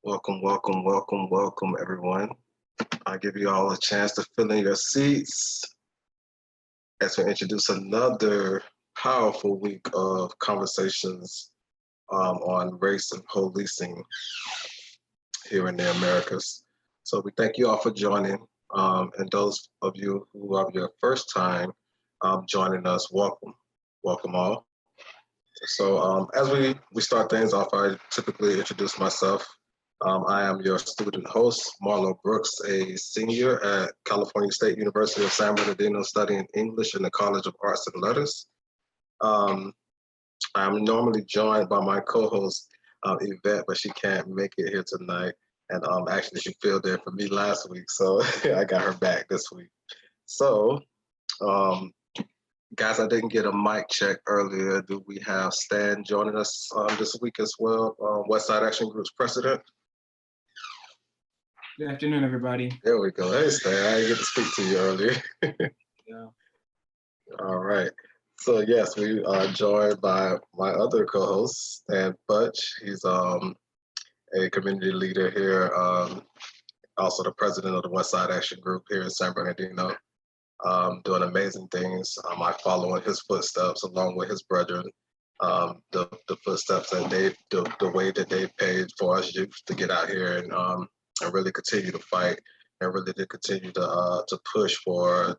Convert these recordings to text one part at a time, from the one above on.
Welcome, welcome, welcome, welcome, everyone. I'll give you all a chance to fill in your seats as we introduce another powerful week of conversations on race and policing here in the Americas. So we thank you all for joining, and those of you who are your first time joining us, welcome, welcome all. So as we start things off, I typically introduce myself. I am your student host, Marlo Brooks, a senior at California State University of San Bernardino, studying English in the College of Arts and Letters. I'm normally joined by my co-host, Yvette, but she can't make it here tonight. And actually, she filled in for me last week, so I got her back this week. So, guys, I didn't get a mic check earlier. Do we have Stan joining us this week as well? West Side Action Group's president. Good afternoon, everybody. There we go. Hey, Stan, I didn't get to speak to you earlier. Yeah. All right. So yes, we are joined by my other co-host, Stan Futch. He's a community leader here, also the president of the West Side Action Group here in San Bernardino, doing amazing things. I follow in his footsteps along with his brethren, the footsteps that the way that they paid for us youth to get out here and really continue to fight and really to continue to push for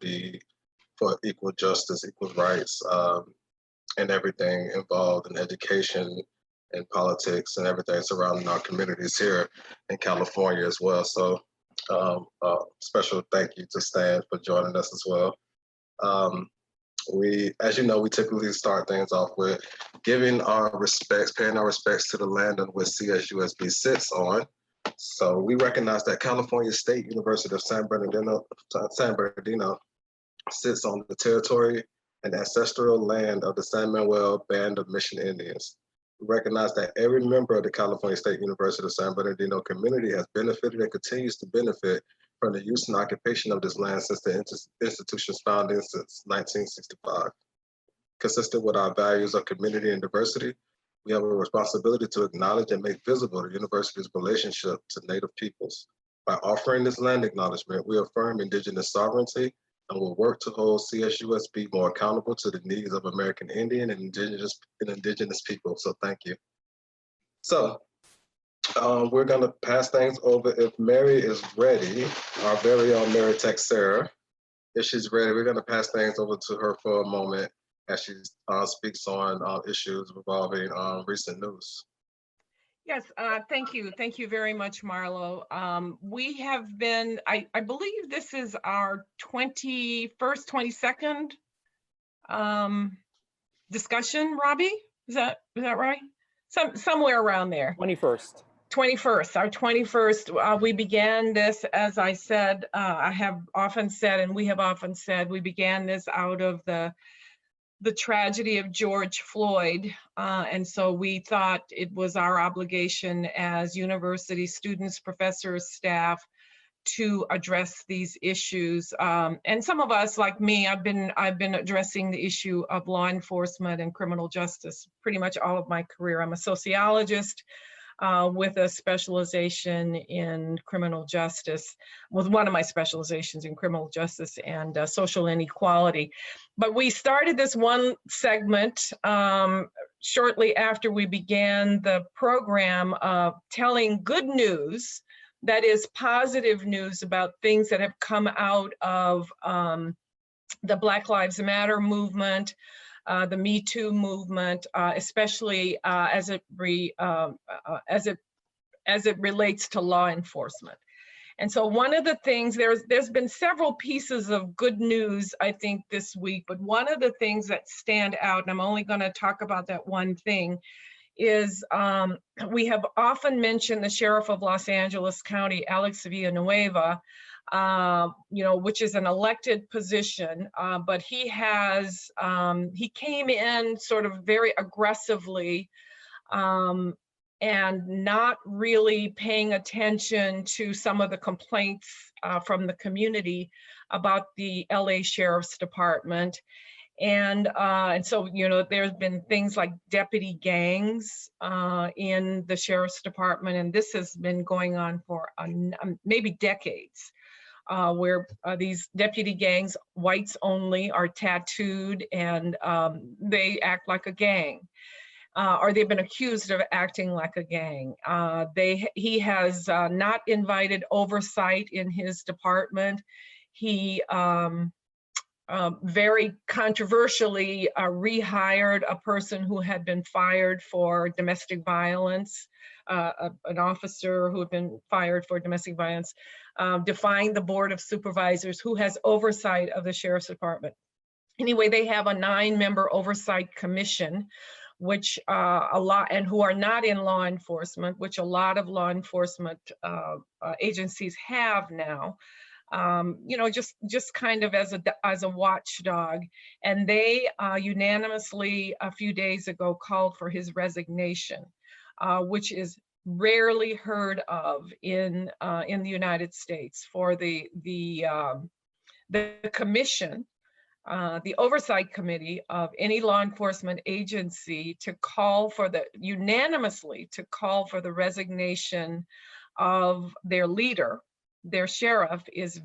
equal justice, equal rights, and everything involved in education and politics and everything surrounding our communities here in California as well. So special thank you to Stan for joining us as well. As you know, we typically start things off with giving our respects, paying our respects to the land on which CSUSB sits on. So we recognize that California State University of San Bernardino sits on the territory and ancestral land of the San Manuel Band of Mission Indians. We recognize that every member of the California State University of San Bernardino community has benefited and continues to benefit from the use and occupation of this land since the institution's founding since 1965. Consistent with our values of community and diversity, we have a responsibility to acknowledge and make visible the university's relationship to Native peoples. By offering this land acknowledgement, we affirm Indigenous sovereignty and will work to hold CSUSB more accountable to the needs of American Indian and Indigenous people. So thank you. So we're gonna pass things over. If Mary is ready, our very own Mary Texeira, if she's ready, we're gonna pass things over to her for a moment as she speaks on issues revolving recent news. Yes, thank you. Thank you very much, Marlo. We have been, I believe this is our 22nd discussion, Robie? Is that right? Somewhere around there. 21st. 21st, our 21st. We began this, as I said, I have often said, and we have often said, we began this out of the tragedy of George Floyd. And so we thought it was our obligation as university students, professors, staff, to address these issues. And some of us, like me, I've been addressing the issue of law enforcement and criminal justice pretty much all of my career. I'm a sociologist with a specialization in criminal justice, with one of my specializations in criminal justice and social inequality. But we started this one segment shortly after we began the program of telling good news, that is positive news about things that have come out of the Black Lives Matter movement, the Me Too movement, especially as it relates to law enforcement. And so one of the things, there's been several pieces of good news, I think, this week, but one of the things that stand out, and I'm only going to talk about that one thing, is we have often mentioned the Sheriff of Los Angeles County, Alex Villanueva, which is an elected position, but he came in sort of very aggressively and not really paying attention to some of the complaints from the community about the LA Sheriff's Department. And so, you know, there's been things like deputy gangs in the sheriff's department, and this has been going on for maybe decades, where these deputy gangs, whites only, are tattooed, and they act like a gang. Or they've been accused of acting like a gang. He has not invited oversight in his department. He very controversially rehired a person who had been fired for domestic violence, an officer who had been fired for domestic violence, defying the Board of Supervisors who has oversight of the Sheriff's Department. Anyway, they have a 9-member oversight commission, which and who are not in law enforcement, which a lot of law enforcement agencies have now. You know, just kind of as a watchdog. And they unanimously a few days ago called for his resignation, which is rarely heard of in the United States. For the commission, the oversight committee of any law enforcement agency to unanimously call for the resignation of their leader, their sheriff, is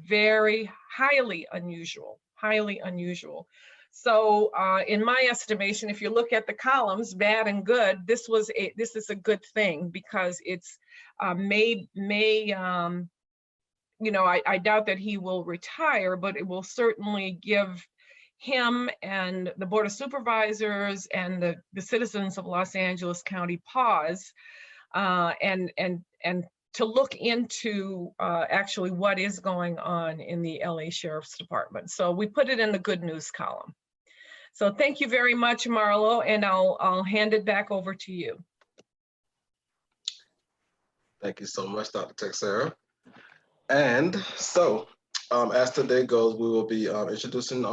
highly unusual. So in my estimation, if you look at the columns, bad and good, this is a good thing, because it's you know, I doubt that he will retire, but it will certainly give him and the Board of Supervisors and the citizens of Los Angeles County pause, and to look into actually what is going on in the LA Sheriff's Department. So we put it in the good news column. So thank you very much, Marlo, and I'll hand it back over to you. Thank you so much, Dr. Texeira. And so, as today goes, we will be introducing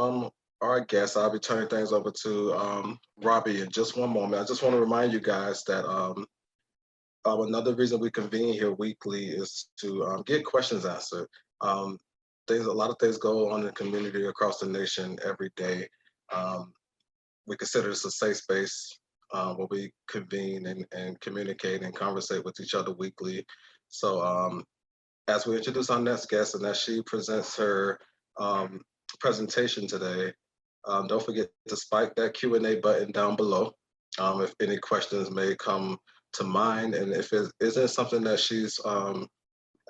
our guests. I'll be turning things over to Robie in just one moment. I just want to remind you guys that another reason we convene here weekly is to get questions answered. A lot of things go on in the community across the nation every day. We consider this a safe space where we convene and communicate and conversate with each other weekly. So as we introduce our next guest and as she presents her presentation today, don't forget to spike that Q&A button down below if any questions may come to mind. And if it isn't something that she's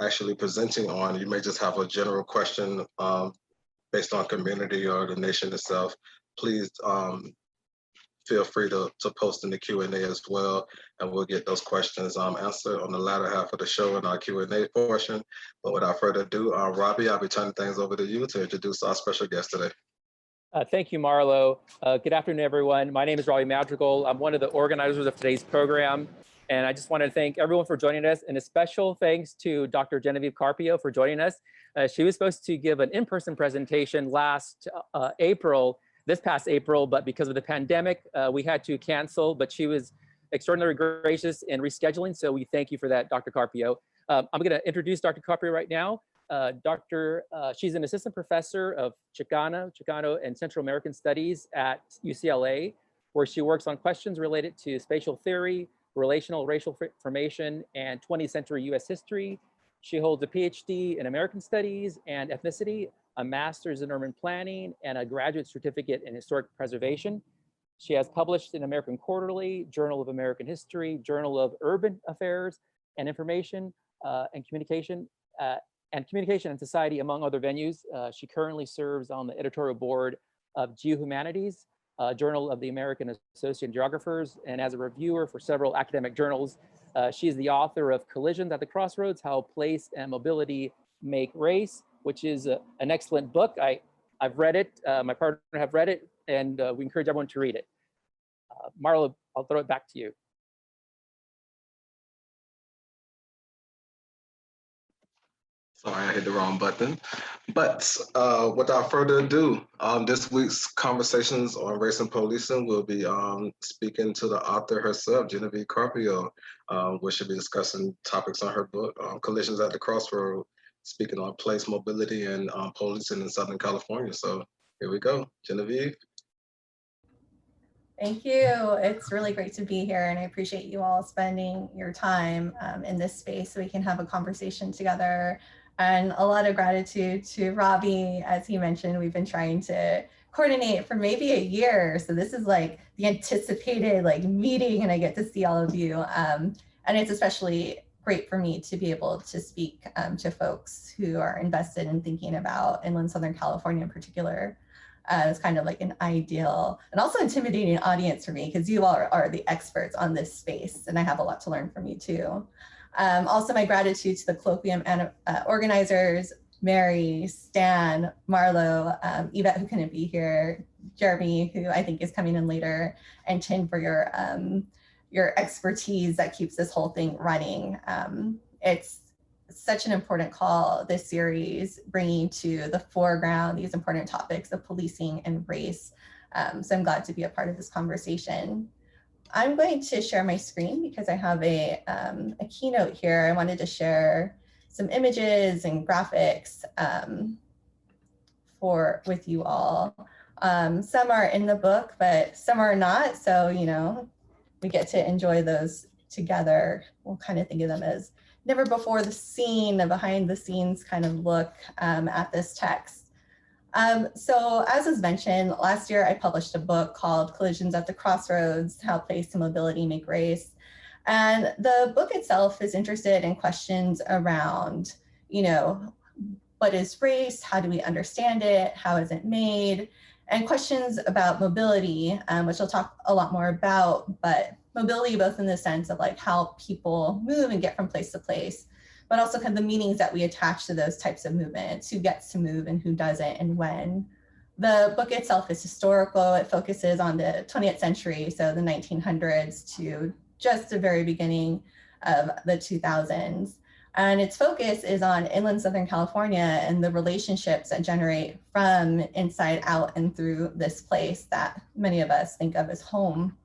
actually presenting on, you may just have a general question based on community or the nation itself. Please feel free to post in the Q&A as well, and we'll get those questions answered on the latter half of the show in our Q&A portion. But without further ado, Robie, I'll be turning things over to you to introduce our special guest today. Thank you, Marlo. Good afternoon, everyone. My name is Robie Madrigal. I'm one of the organizers of today's program, and I just want to thank everyone for joining us, and a special thanks to Dr. Genevieve Carpio for joining us. She was supposed to give an in-person presentation this past April, but because of the pandemic, we had to cancel, but she was extraordinarily gracious in rescheduling, so we thank you for that, Dr. Carpio. I'm going to introduce Dr. Carpio right now. She's an assistant professor of Chicano and Central American Studies at UCLA, where she works on questions related to spatial theory, relational racial formation, and 20th century US history. She holds a PhD in American Studies and Ethnicity, a master's in urban planning, and a graduate certificate in historic preservation. She has published in American Quarterly, Journal of American History, Journal of Urban Affairs and Information and Communication and Society, among other venues. She currently serves on the editorial board of Geohumanities, Journal of the American Association of Geographers, and as a reviewer for several academic journals. She is the author of Collisions at the Crossroads, How Place and Mobility Make Race, which is an excellent book. I've read it, my partner have read it, and we encourage everyone to read it. Marlo, I'll throw it back to you. Sorry, I hit the wrong button. But without further ado, this week's Conversations on Race and Policing will be speaking to the author herself, Genevieve Carpio, where she'll be discussing topics on her book, Collisions at the Crossroads, speaking on place, mobility, and policing in Southern California. So here we go, Genevieve. Thank you. It's really great to be here, and I appreciate you all spending your time in this space so we can have a conversation together. And a lot of gratitude to Robie. As he mentioned, we've been trying to coordinate for maybe a year. So this is like the anticipated like meeting, and I get to see all of you. And it's especially great for me to be able to speak to folks who are invested in thinking about inland Southern California in particular. It's kind of like an ideal and also intimidating audience for me, because you all are the experts on this space, and I have a lot to learn from you too. Also, my gratitude to the colloquium organizers, Mary, Stan, Marlo, Yvette, who couldn't be here, Jeremy, who I think is coming in later, and Chin for your expertise that keeps this whole thing running. It's such an important call, this series, bringing to the foreground these important topics of policing and race. So I'm glad to be a part of this conversation. I'm going to share my screen because I have a keynote here. I wanted to share some images and graphics with you all. Some are in the book, but some are not. So, you know, we get to enjoy those together. We'll kind of think of them as never before the scene, a behind the scenes kind of look at this text. So as was mentioned, last year I published a book called Collisions at the Crossroads, How Place and Mobility Make Race. And the book itself is interested in questions around, you know, what is race? How do we understand it? How is it made? And questions about mobility, which I'll talk a lot more about, but mobility both in the sense of like how people move and get from place to place, but also kind of the meanings that we attach to those types of movements, who gets to move and who doesn't and when. The book itself is historical. It focuses on the 20th century, so the 1900s to just the very beginning of the 2000s. And its focus is on inland Southern California and the relationships that generate from inside out and through this place that many of us think of as home.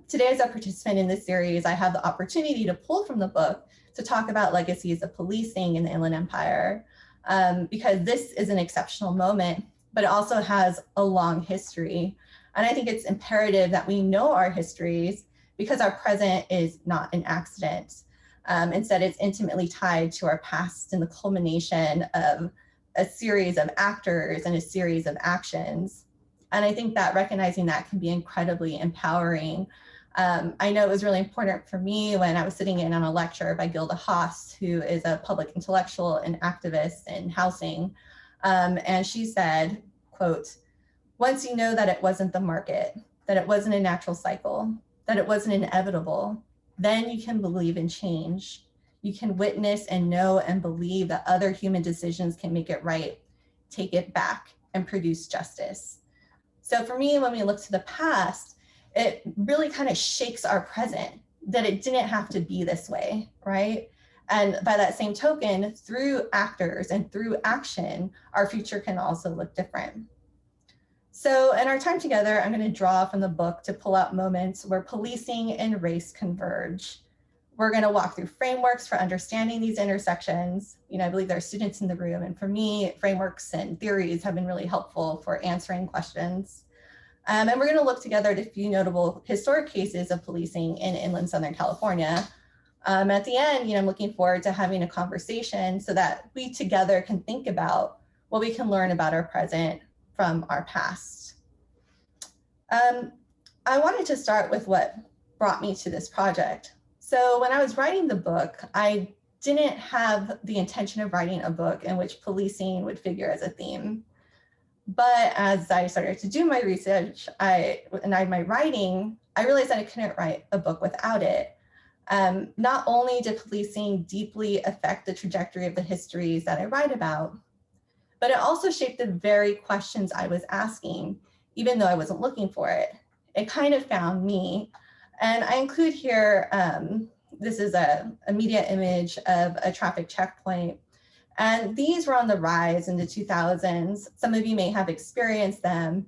Today, as a participant in this series, I have the opportunity to pull from the book to talk about legacies of policing in the Inland Empire, because this is an exceptional moment, but it also has a long history. And I think it's imperative that we know our histories because our present is not an accident. Instead, it's intimately tied to our past and the culmination of a series of actors and a series of actions. And I think that recognizing that can be incredibly empowering. I know it was really important for me when I was sitting in on a lecture by Gilda Haas, who is a public intellectual and activist in housing. And she said, quote, "Once you know that it wasn't the market, that it wasn't a natural cycle, that it wasn't inevitable, then you can believe in change. You can witness and know and believe that other human decisions can make it right, take it back, and produce justice." So for me, when we look to the past, it really kind of shakes our present, that it didn't have to be this way, right? And by that same token, through actors and through action, our future can also look different. So in our time together, I'm going to draw from the book to pull out moments where policing and race converge. We're going to walk through frameworks for understanding these intersections. You know, I believe there are students in the room, and for me, frameworks and theories have been really helpful for answering questions. And we're going to look together at a few notable historic cases of policing in inland Southern California. At the end, you know, I'm looking forward to having a conversation so that we together can think about what we can learn about our present from our past. I wanted to start with what brought me to this project. So when I was writing the book, I didn't have the intention of writing a book in which policing would figure as a theme. But as I started to do my research and my writing, I realized that I couldn't write a book without it. Not only did policing deeply affect the trajectory of the histories that I write about, but it also shaped the very questions I was asking, even though I wasn't looking for it. It kind of found me. And I include here, this is a media image of a traffic checkpoint. And these were on the rise in the 2000s. Some of you may have experienced them.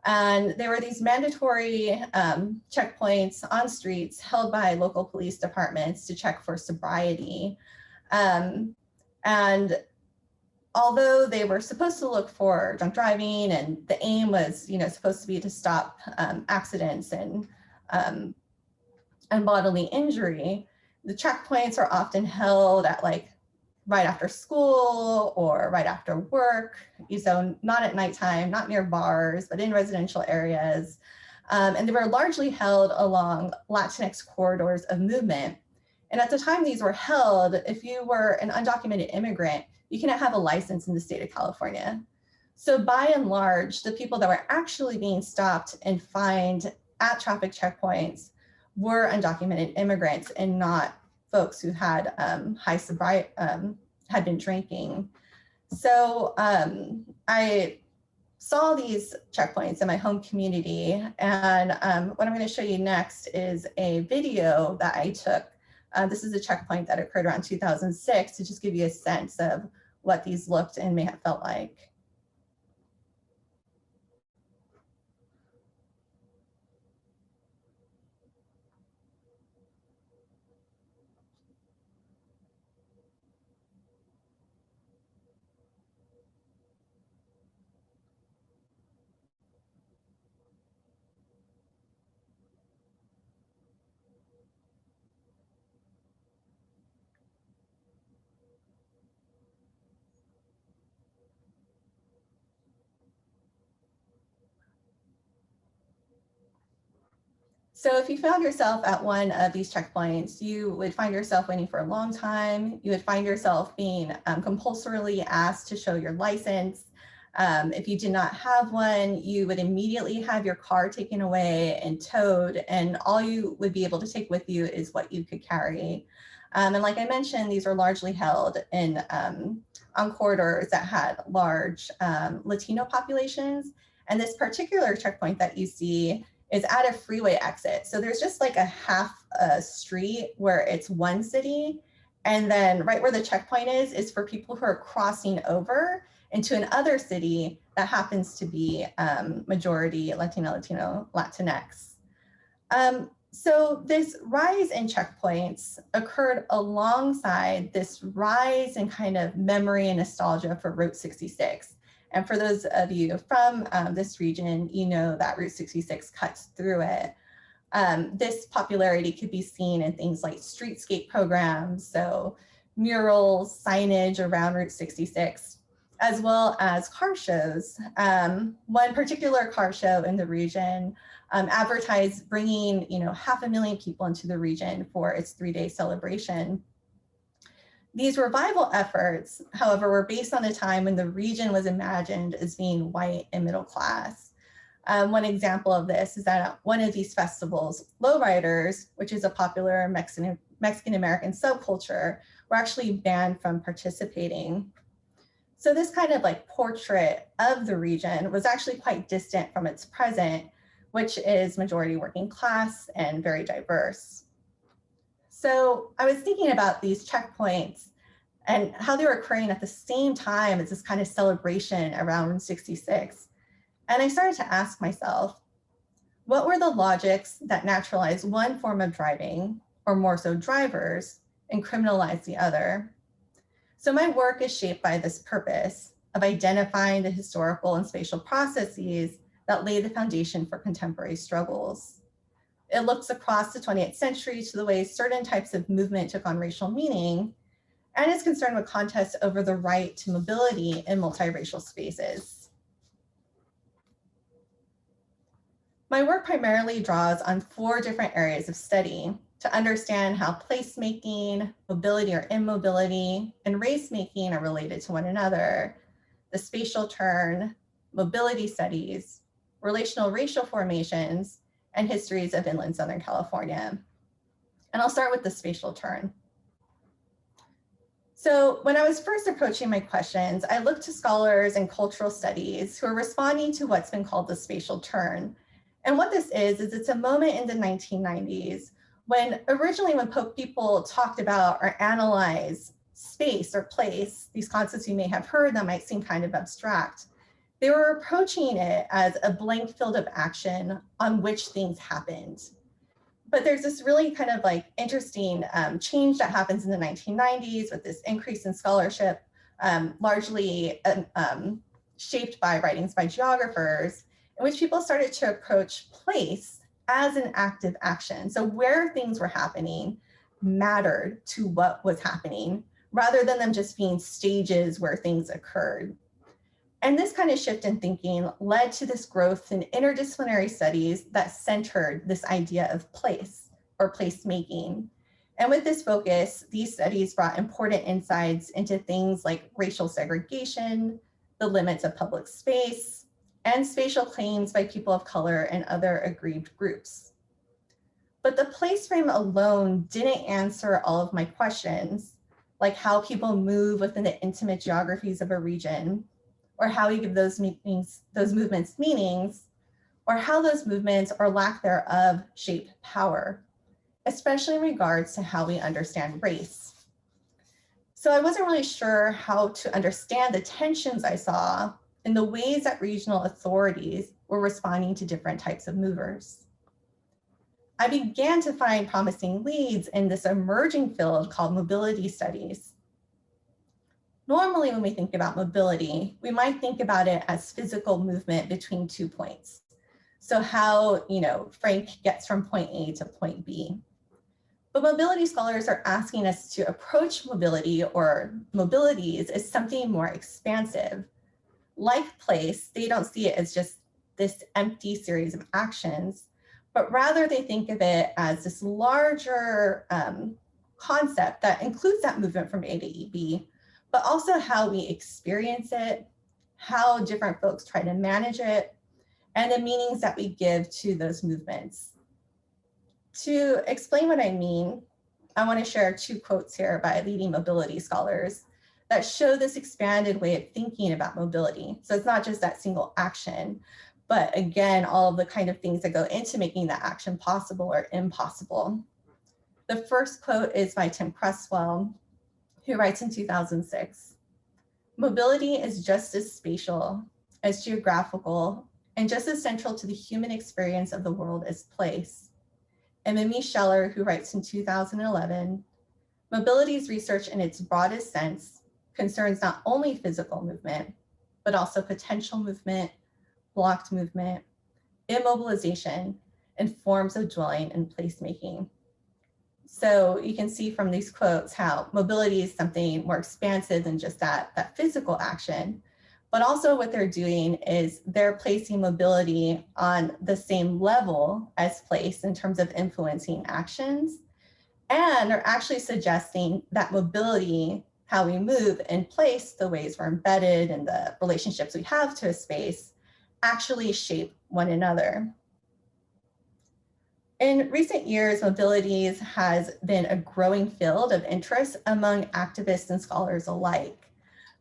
And there were these mandatory checkpoints on streets held by local police departments to check for sobriety. And although they were supposed to look for drunk driving and the aim was, supposed to be to stop accidents and bodily injury, the checkpoints are often held at like right after school or right after work. So not at nighttime, not near bars, but in residential areas. And they were largely held along Latinx corridors of movement. And at the time these were held, if you were an undocumented immigrant, you cannot have a license in the state of California. So by and large, the people that were actually being stopped and fined at traffic checkpoints were undocumented immigrants and not folks who had high sobriety, had been drinking. So I saw these checkpoints in my home community, and what I'm going to show you next is a video that I took. This is a checkpoint that occurred around 2006 to just give you a sense of what these looked and may have felt like. So if you found yourself at one of these checkpoints, you would find yourself waiting for a long time. You would find yourself being compulsorily asked to show your license. If you did not have one, you would immediately have your car taken away and towed, and all you would be able to take with you is what you could carry. And like I mentioned, these are largely held in on corridors that had large Latino populations. And this particular checkpoint that you see is at a freeway exit. So there's just like a half street where it's one city. And then right where the checkpoint is for people who are crossing over into another city that happens to be majority Latino, Latinx. So this rise in checkpoints occurred alongside this rise in kind of memory and nostalgia for Route 66. And for those of you from this region, you know that Route 66 cuts through it. This popularity could be seen in things like streetscape programs, so murals, signage around Route 66, as well as car shows. One particular car show in the region advertised bringing 500,000 people into the region for its 3-day celebration. These revival efforts, however, were based on a time when the region was imagined as being white and middle class. One example of this is that at one of these festivals, lowriders, which is a popular Mexican-American subculture, were actually banned from participating. So this kind of like portrait of the region was actually quite distant from its present, which is majority working class and very diverse. So I was thinking about these checkpoints and how they were occurring at the same time as this kind of celebration around Route 66. And I started to ask myself, what were the logics that naturalized one form of driving, or more so drivers, and criminalized the other? So my work is shaped by this purpose of identifying the historical and spatial processes that lay the foundation for contemporary struggles. It looks across the 20th century to the ways certain types of movement took on racial meaning, and is concerned with contests over the right to mobility in multiracial spaces. My work primarily draws on 4 different areas of study to understand how placemaking, mobility or immobility, and race making are related to one another, the spatial turn, mobility studies, relational racial formations, and histories of inland Southern California. And I'll start with the spatial turn. So when I was first approaching my questions, I looked to scholars in cultural studies who are responding to what's been called the spatial turn. And what this is it's a moment in the 1990s when originally when people talked about or analyzed space or place, these concepts you may have heard that might seem kind of abstract, they were approaching it as a blank field of action on which things happened. But there's this really kind of like interesting change that happens in the 1990s with this increase in scholarship largely shaped by writings by geographers, in which people started to approach place as an active action. So where things were happening mattered to what was happening, rather than them just being stages where things occurred. And this kind of shift in thinking led to this growth in interdisciplinary studies that centered this idea of place or placemaking. And with this focus, these studies brought important insights into things like racial segregation, the limits of public space, and spatial claims by people of color and other aggrieved groups. But the place frame alone didn't answer all of my questions, like how people move within the intimate geographies of a region, or how we give those movements meanings, or how those movements or lack thereof shape power, especially in regards to how we understand race. So I wasn't really sure how to understand the tensions I saw in the ways that regional authorities were responding to different types of movers. I began to find promising leads in this emerging field called mobility studies. Normally, when we think about mobility, we might think about it as physical movement between 2 points. So how, Frank gets from point A to point B. But mobility scholars are asking us to approach mobility or mobilities as something more expansive. Like place, they don't see it as just this empty series of actions, but rather they think of it as this larger concept that includes that movement from A to B, but also how we experience it, how different folks try to manage it, and the meanings that we give to those movements. To explain what I mean, I want to share 2 quotes here by leading mobility scholars that show this expanded way of thinking about mobility. So it's not just that single action, but again, all of the kind of things that go into making that action possible or impossible. The first quote is by Tim Cresswell, who writes in 2006, "Mobility is just as spatial, as geographical, and just as central to the human experience of the world as place." And Mimi Scheller, who writes in 2011, "Mobility's research in its broadest sense concerns not only physical movement, but also potential movement, blocked movement, immobilization, and forms of dwelling and placemaking." So you can see from these quotes how mobility is something more expansive than just that physical action, but also what they're doing is they're placing mobility on the same level as place in terms of influencing actions, and are actually suggesting that mobility, how we move in place, the ways we're embedded and the relationships we have to a space, actually shape one another. In recent years, mobilities has been a growing field of interest among activists and scholars alike.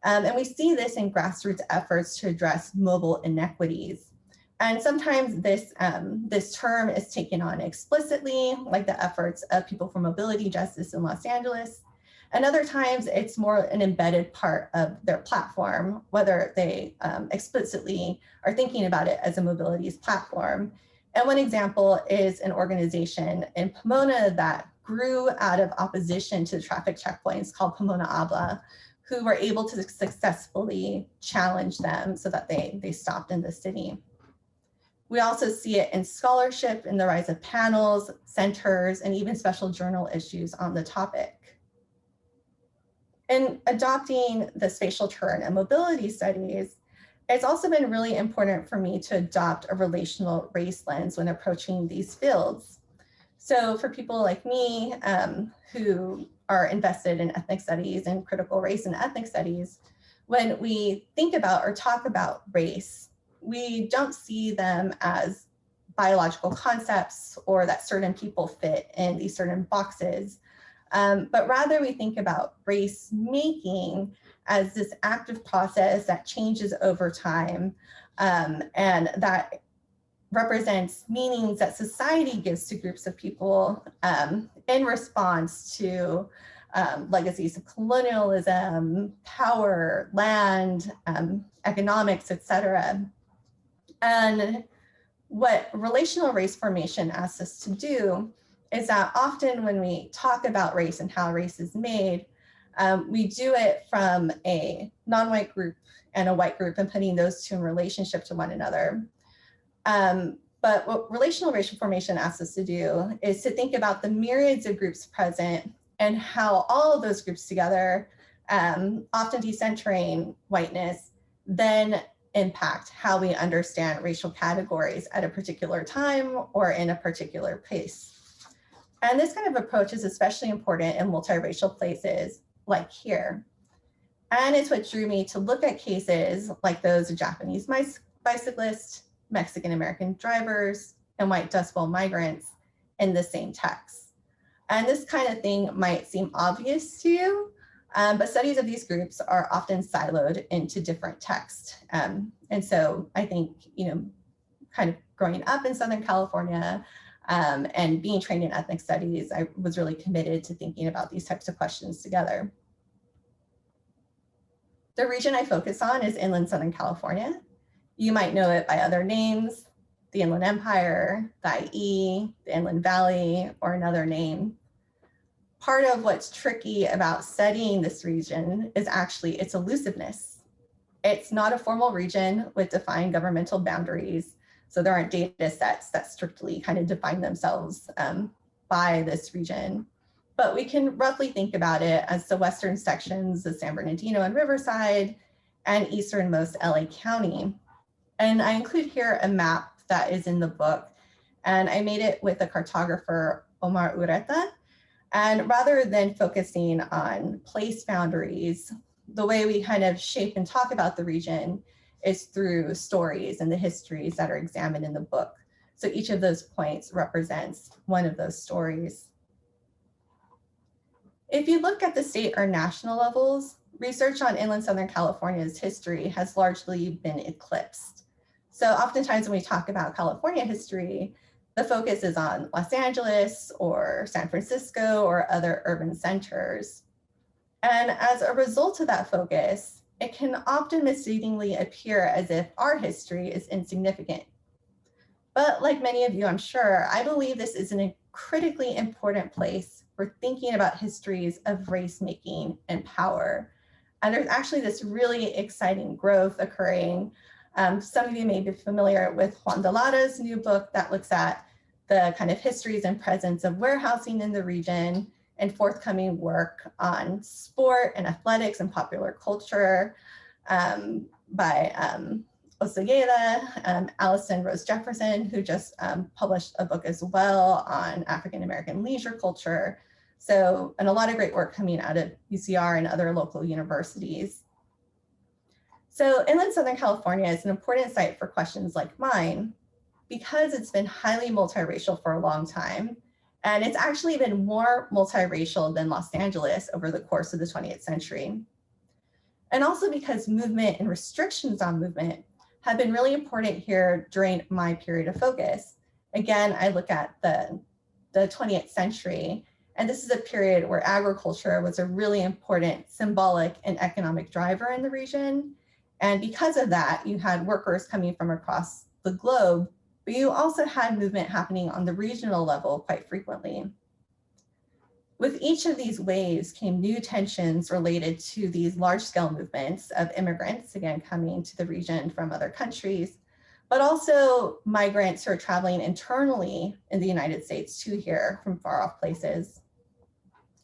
And we see this in grassroots efforts to address mobile inequities. And sometimes this term is taken on explicitly, like the efforts of People for Mobility Justice in Los Angeles. And other times it's more an embedded part of their platform, whether they explicitly are thinking about it as a mobilities platform. And one example is an organization in Pomona that grew out of opposition to traffic checkpoints called Pomona Habla, who were able to successfully challenge them so that they stopped in the city. We also see it in scholarship, in the rise of panels, centers, and even special journal issues on the topic. In adopting the spatial turn and mobility studies, it's also been really important for me to adopt a relational race lens when approaching these fields. So for people like me who are invested in ethnic studies and critical race and ethnic studies, when we think about or talk about race, we don't see them as biological concepts or that certain people fit in these certain boxes, but rather we think about race making as this active process that changes over time and that represents meanings that society gives to groups of people in response to legacies of colonialism, power, land, economics, etc. And what relational race formation asks us to do is that often when we talk about race and how race is made, We do it from a non-white group and a white group and putting those two in relationship to one another. But what relational racial formation asks us to do is to think about the myriads of groups present and how all of those groups together, often decentering whiteness, then impact how we understand racial categories at a particular time or in a particular place. And this kind of approach is especially important in multiracial places like here. And it's what drew me to look at cases like those of Japanese bicyclists, Mexican-American drivers, and white Dust Bowl migrants in the same text. And this kind of thing might seem obvious to you, but studies of these groups are often siloed into different texts. And so I think, kind of growing up in Southern California and being trained in ethnic studies, I was really committed to thinking about these types of questions together. The region I focus on is inland Southern California. You might know it by other names, the Inland Empire, the IE, the Inland Valley, or another name. Part of what's tricky about studying this region is actually its elusiveness. It's not a formal region with defined governmental boundaries, so there aren't data sets that strictly kind of define themselves by this region. But we can roughly think about it as the western sections of San Bernardino and Riverside and easternmost LA County. And I include here a map that is in the book, and I made it with the cartographer Omar Ureta. And rather than focusing on place boundaries, the way we kind of shape and talk about the region is through stories and the histories that are examined in the book. So each of those points represents one of those stories. If you look at the state or national levels, research on inland Southern California's history has largely been eclipsed. So oftentimes when we talk about California history, the focus is on Los Angeles or San Francisco or other urban centers. And as a result of that focus, it can often misleadingly appear as if our history is insignificant. But like many of you, I'm sure, I believe this is a critically important place for thinking about histories of race making and power. And there's actually this really exciting growth occurring. Some of you may be familiar with Juan de Lara's new book that looks at the kind of histories and presence of warehousing in the region, and forthcoming work on sport and athletics and popular culture by Osegueda, Allison Rose Jefferson, who just published a book as well on African-American leisure culture. So, and a lot of great work coming out of UCR and other local universities. So inland Southern California is an important site for questions like mine because it's been highly multiracial for a long time. And it's actually been more multiracial than Los Angeles over the course of the 20th century. And also because movement and restrictions on movement have been really important here during my period of focus. Again, I look at the 20th century, and this is a period where agriculture was a really important symbolic and economic driver in the region. And because of that, you had workers coming from across the globe, but you also had movement happening on the regional level quite frequently. With each of these waves came new tensions related to these large-scale movements of immigrants, again, coming to the region from other countries, but also migrants who are traveling internally in the United States to here from far-off places.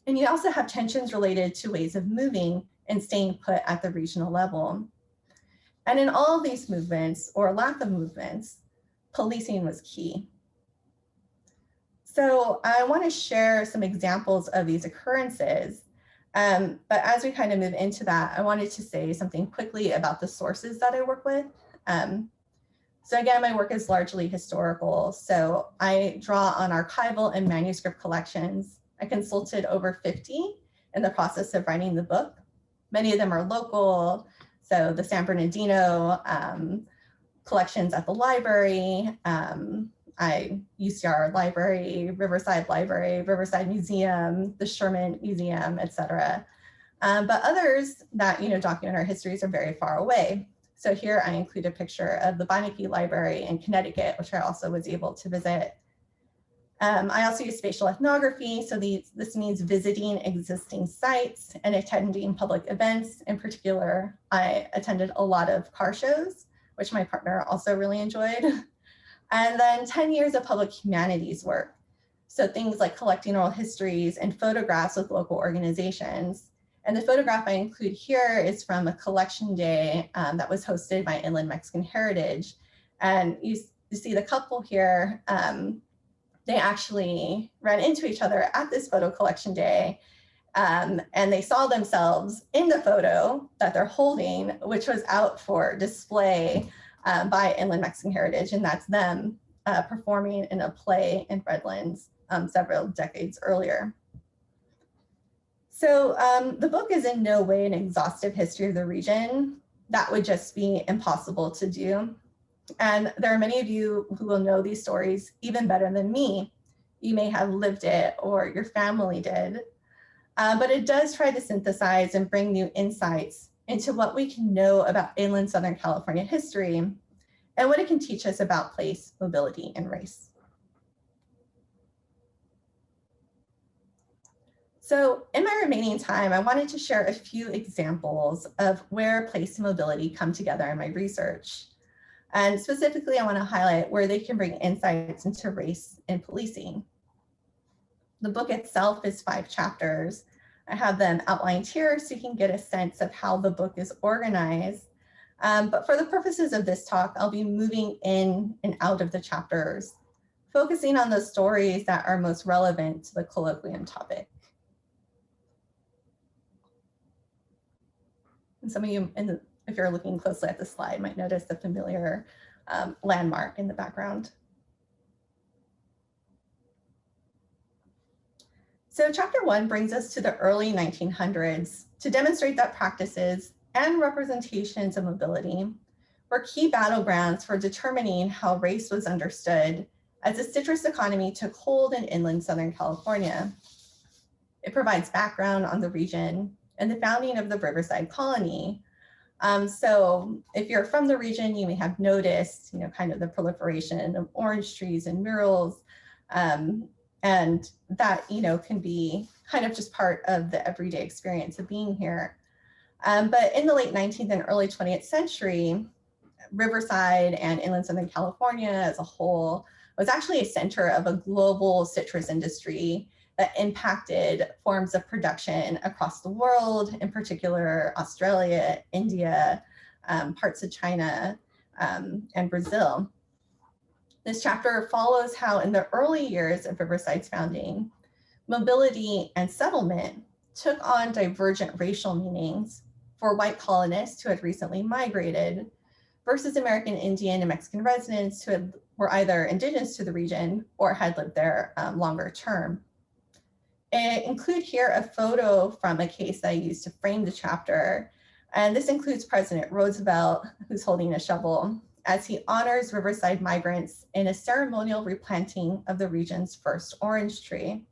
And you also have tensions related to ways of moving and staying put at the regional level. And in all of these movements, or lack of movements, policing was key. So I want to share some examples of these occurrences. But as we kind of move into that, I wanted to say something quickly about the sources that I work with. So again, my work is largely historical. So I draw on archival and manuscript collections. I consulted over 50 in the process of writing the book. Many of them are local. So the San Bernardino collections at the library, UCR Library, Riverside Museum, the Sherman Museum, et cetera. But others that document our histories are very far away. So here I include a picture of the Beinecke Library in Connecticut, which I also was able to visit. I also use spatial ethnography. So this means visiting existing sites and attending public events. In particular, I attended a lot of car shows, which my partner also really enjoyed. And then 10 years of public humanities work. So things like collecting oral histories and photographs with local organizations. And the photograph I include here is from a collection day that was hosted by Inland Mexican Heritage. And you see the couple here, they actually ran into each other at this photo collection day. And they saw themselves in the photo that they're holding, which was out for display by Inland Mexican Heritage. And that's them performing in a play in Redlands several decades earlier. So the book is in no way an exhaustive history of the region. That would just be impossible to do. And there are many of you who will know these stories even better than me. You may have lived it or your family did. But it does try to synthesize and bring new insights into what we can know about inland Southern California history and what it can teach us about place, mobility, and race. So in my remaining time, I wanted to share a few examples of where place and mobility come together in my research. And specifically, I want to highlight where they can bring insights into race and policing. The book itself is 5 chapters. I have them outlined here so you can get a sense of how the book is organized. But for the purposes of this talk, I'll be moving in and out of the chapters, focusing on those stories that are most relevant to the colloquium topic. And some of you, if you're looking closely at the slide, might notice the familiar landmark in the background. So chapter 1 brings us to the early 1900s to demonstrate that practices and representations of mobility were key battlegrounds for determining how race was understood as the citrus economy took hold in inland Southern California. It provides background on the region and the founding of the Riverside Colony. So if you're from the region, you may have noticed, kind of the proliferation of orange trees and murals, and that, can be kind of just part of the everyday experience of being here. But in the late 19th and early 20th century, Riverside and inland Southern California as a whole was actually a center of a global citrus industry that impacted forms of production across the world, in particular Australia, India, parts of China, and Brazil. This chapter follows how in the early years of Riverside's founding, mobility and settlement took on divergent racial meanings for white colonists who had recently migrated versus American Indian and Mexican residents who were either indigenous to the region or had lived there longer term. I include here a photo from a case that I used to frame the chapter. And this includes President Roosevelt, who's holding a shovel, as he honors Riverside migrants in a ceremonial replanting of the region's first orange tree.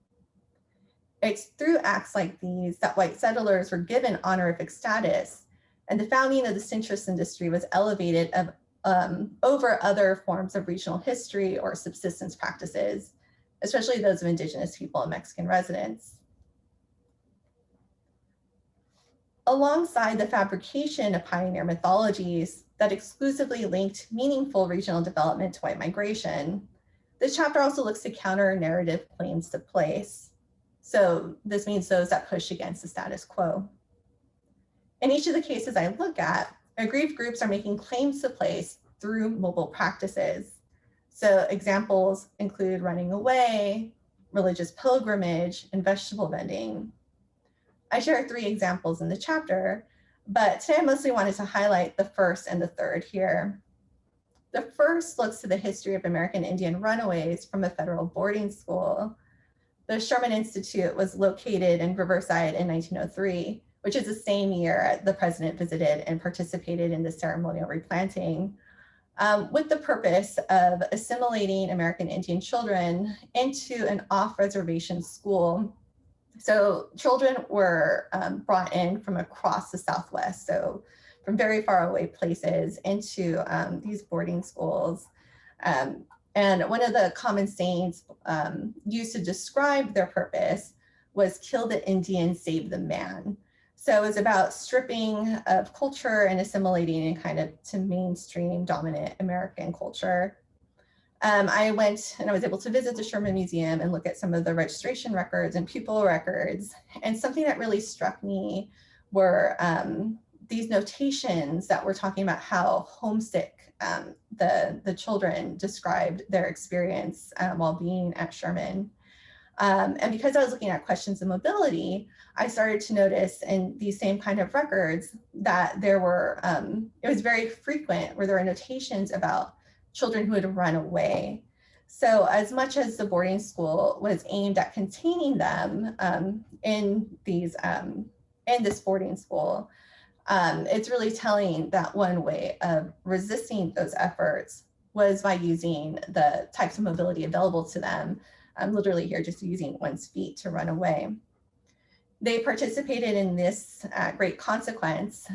It's through acts like these that white settlers were given honorific status, and the founding of the citrus industry was elevated over other forms of regional history or subsistence practices, especially those of indigenous people and Mexican residents. Alongside the fabrication of pioneer mythologies that exclusively linked meaningful regional development to white migration, this chapter also looks to counter narrative claims to place. So this means those that push against the status quo. In each of the cases I look at, aggrieved groups are making claims to place through mobile practices. So examples include running away, religious pilgrimage, and vegetable vending. I share 3 examples in the chapter, but today I mostly wanted to highlight the first and the third here. The first looks to the history of American Indian runaways from a federal boarding school. The Sherman Institute was located in Riverside in 1903, which is the same year the president visited and participated in the ceremonial replanting, with the purpose of assimilating American Indian children into an off-reservation school. So children were brought in from across the Southwest, so from very far away places into these boarding schools. And one of the common sayings used to describe their purpose was kill the Indian, save the man. So it was about stripping of culture and assimilating and kind of to mainstream dominant American culture. I went and I was able to visit the Sherman Museum and look at some of the registration records and pupil records. And something that really struck me were these notations that were talking about how homesick the children described their experience while being at Sherman. And because I was looking at questions of mobility, I started to notice in these same kind of records that there were, it was very frequent where there were notations about children who had run away. So as much as the boarding school was aimed at containing them in this boarding school, it's really telling that one way of resisting those efforts was by using the types of mobility available to them. I'm literally here just using one's feet to run away. They participated in this great consequence,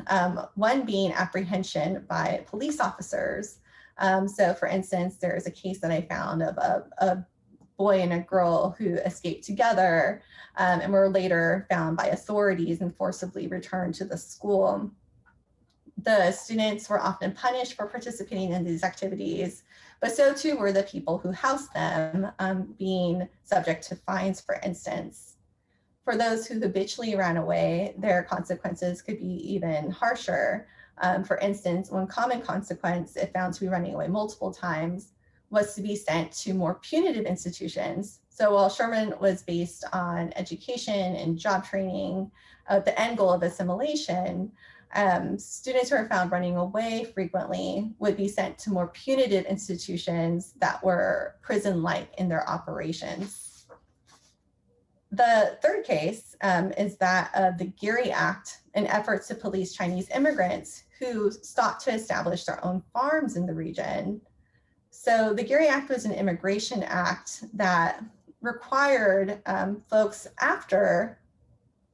one being apprehension by police officers. So for instance, there's a case that I found of a boy and a girl who escaped together and were later found by authorities and forcibly returned to the school. The students were often punished for participating in these activities, but so too were the people who housed them, being subject to fines, for instance. For those who habitually ran away, their consequences could be even harsher. For instance, one common consequence, if found to be running away multiple times, was to be sent to more punitive institutions. So while Sherman was based on education and job training, the end goal of assimilation, students who are found running away frequently would be sent to more punitive institutions that were prison-like in their operations. The third case is that of the Geary Act and efforts to police Chinese immigrants who sought to establish their own farms in the region. So the Geary Act was an immigration act that required folks after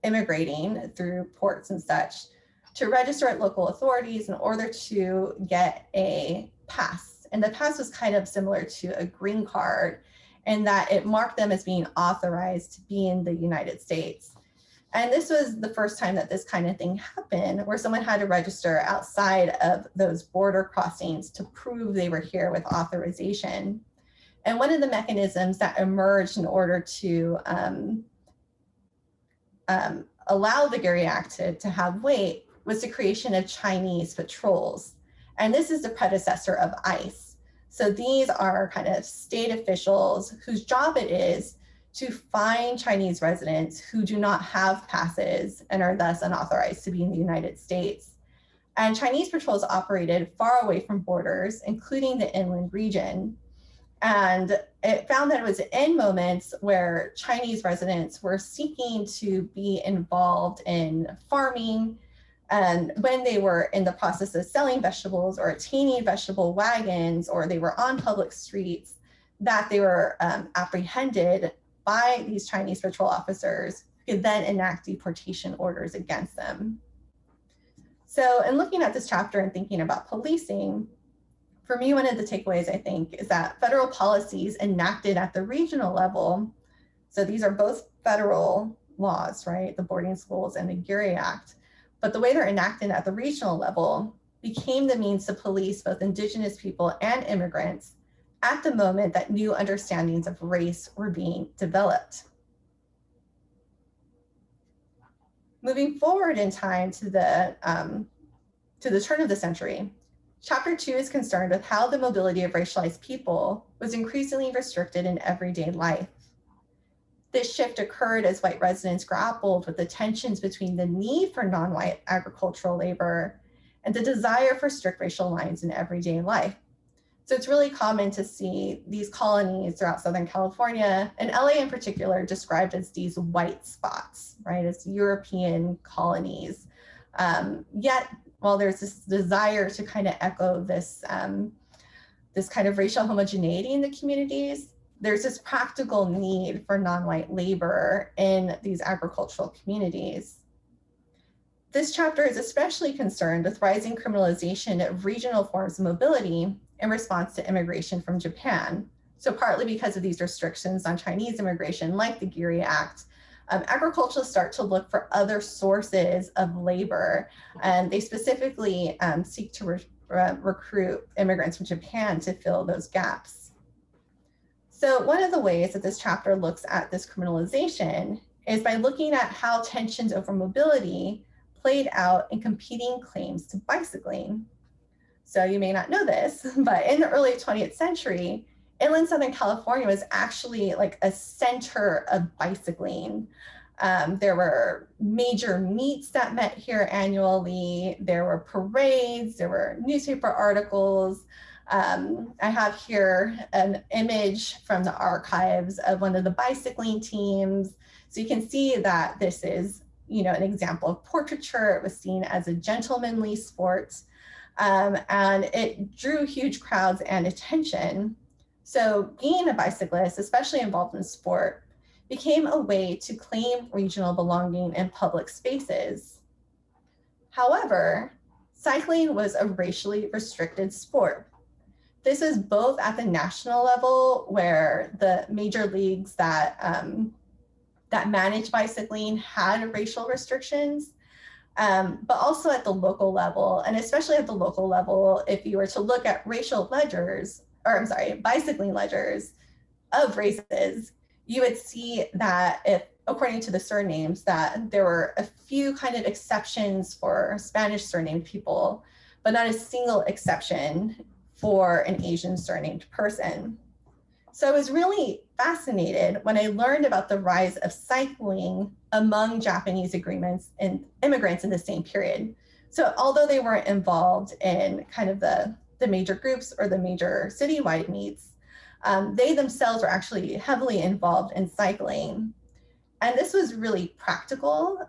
immigrating through ports and such to register at local authorities in order to get a pass. And the pass was kind of similar to a green card in that it marked them as being authorized to be in the United States. And this was the first time that this kind of thing happened, where someone had to register outside of those border crossings to prove they were here with authorization. And one of the mechanisms that emerged in order to allow the Geary Act to have weight was the creation of Chinese patrols. And this is the predecessor of ICE. So these are kind of state officials whose job it is to find Chinese residents who do not have passes and are thus unauthorized to be in the United States. And Chinese patrols operated far away from borders, including the inland region. And it found that it was in moments where Chinese residents were seeking to be involved in farming, and when they were in the process of selling vegetables or attaining vegetable wagons, or they were on public streets, that they were apprehended by these Chinese patrol officers who could then enact deportation orders against them. So in looking at this chapter and thinking about policing, for me, one of the takeaways, I think, is that federal policies enacted at the regional level, so these are both federal laws, right? The boarding schools and the Geary Act, but the way they're enacted at the regional level became the means to police both Indigenous people and immigrants at the moment that new understandings of race were being developed. Moving forward in time to the turn of the century, Chapter 2 is concerned with how the mobility of racialized people was increasingly restricted in everyday life. This shift occurred as white residents grappled with the tensions between the need for non-white agricultural labor and the desire for strict racial lines in everyday life. So it's really common to see these colonies throughout Southern California, and LA in particular, described as these white spots, right, as European colonies. Yet, while there's this desire to kind of echo this, this kind of racial homogeneity in the communities, there's this practical need for non-white labor in these agricultural communities. This chapter is especially concerned with rising criminalization of regional forms of mobility in response to immigration from Japan. So partly because of these restrictions on Chinese immigration, like the Geary Act, agriculturalists start to look for other sources of labor, and they specifically seek to recruit immigrants from Japan to fill those gaps. So one of the ways that this chapter looks at this criminalization is by looking at how tensions over mobility played out in competing claims to bicycling. So you may not know this, but in the early 20th century, inland Southern California was actually like a center of bicycling. There were major meets that met here annually. There were parades, there were newspaper articles. I have here an image from the archives of one of the bicycling teams. So you can see that this is, an example of portraiture. It was seen as a gentlemanly sport, and it drew huge crowds and attention. So being a bicyclist, especially involved in sport, became a way to claim regional belonging in public spaces. However, cycling was a racially restricted sport. This is both at the national level, where the major leagues that managed bicycling had racial restrictions, but also at the local level, and especially at the local level, if you were to look at bicycling ledgers of races, you would see that if, according to the surnames, that there were a few kind of exceptions for Spanish surnamed people, but not a single exception for an Asian surnamed person. So I was really fascinated when I learned about the rise of cycling among Japanese immigrants in the same period. So although they weren't involved in kind of the major groups or the major citywide meets, they themselves were actually heavily involved in cycling. And this was really practical.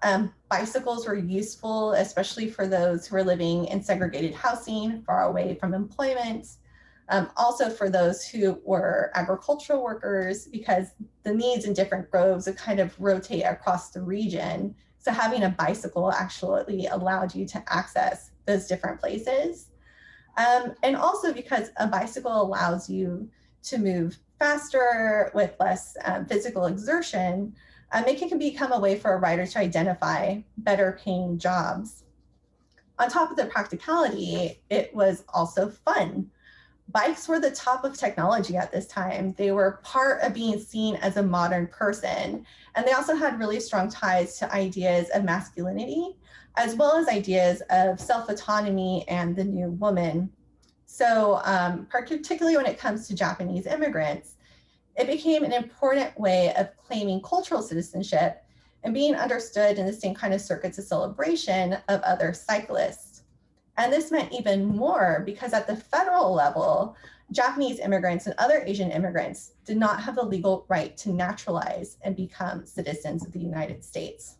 Bicycles were useful, especially for those who were living in segregated housing, far away from employment. Also for those who were agricultural workers, because the needs in different groves would kind of rotate across the region. So having a bicycle actually allowed you to access those different places. And also because a bicycle allows you to move faster with less physical exertion, it can become a way for a rider to identify better paying jobs. On top of the practicality, it was also fun. Bikes were the top of technology at this time. They were part of being seen as a modern person. And they also had really strong ties to ideas of masculinity, as well as ideas of self-autonomy and the new woman. So particularly when it comes to Japanese immigrants, it became an important way of claiming cultural citizenship and being understood in the same kind of circuits of celebration of other cyclists. And this meant even more because at the federal level, Japanese immigrants and other Asian immigrants did not have the legal right to naturalize and become citizens of the United States.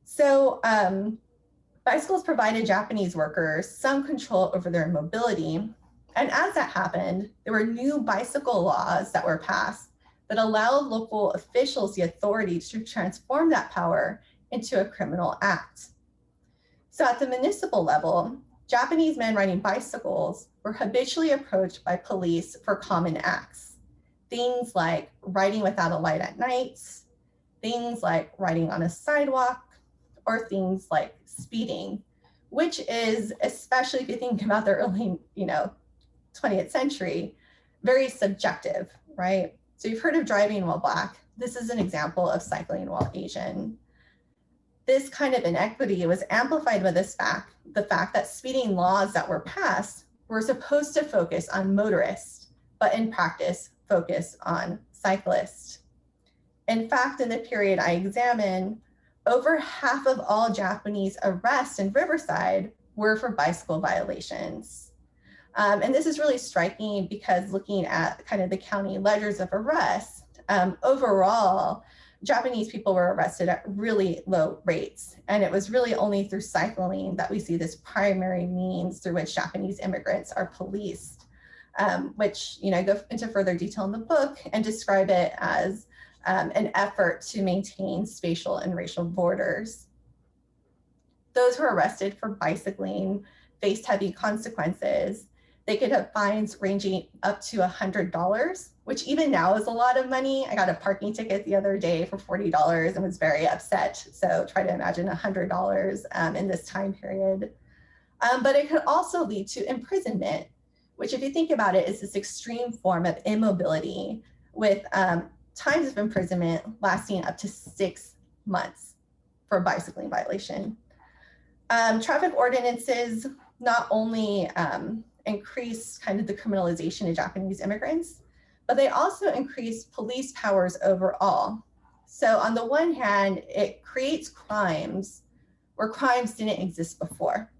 So bicycles provided Japanese workers some control over their mobility. And as that happened, there were new bicycle laws that were passed that allowed local officials the authority to transform that power into a criminal act. So at the municipal level, Japanese men riding bicycles were habitually approached by police for common acts. Things like riding without a light at night, things like riding on a sidewalk, or things like speeding, which is, especially if you think about the early, 20th century, very subjective, right? So you've heard of driving while Black. This is an example of cycling while Asian. This kind of inequity was amplified by the fact that speeding laws that were passed were supposed to focus on motorists, but in practice, focus on cyclists. In fact, in the period I examined, over half of all Japanese arrests in Riverside were for bicycle violations. And this is really striking because looking at kind of the county ledgers of arrests, overall, Japanese people were arrested at really low rates. And it was really only through cycling that we see this primary means through which Japanese immigrants are policed, which, I go into further detail in the book and describe it as an effort to maintain spatial and racial borders. Those who were arrested for bicycling faced heavy consequences. They could have fines ranging up to $100, which even now is a lot of money. I got a parking ticket the other day for $40 and was very upset. So try to imagine $100 in this time period. But it could also lead to imprisonment, which if you think about it is this extreme form of immobility with times of imprisonment lasting up to 6 months for a bicycling violation. Traffic ordinances not only increase kind of the criminalization of Japanese immigrants, but they also increase police powers overall. So on the one hand, it creates crimes where crimes didn't exist before,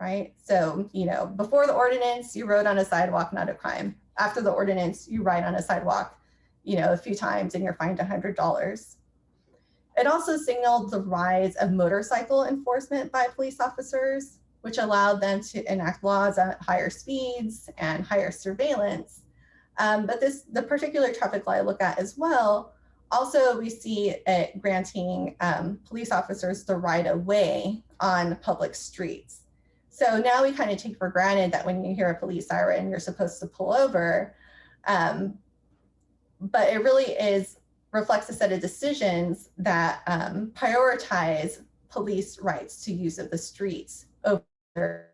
right? So, you know, before the ordinance, you rode on a sidewalk, not a crime. After the ordinance, you ride on a sidewalk, you know, a few times and you're fined $100. It also signaled the rise of motorcycle enforcement by police officers, which allowed them to enact laws at higher speeds and higher surveillance. But the particular traffic law I look at as well, also we see it granting police officers the right of way on public streets. So now we kind of take for granted that when you hear a police siren, you're supposed to pull over. But it really reflects a set of decisions that prioritize police rights to use of the streets over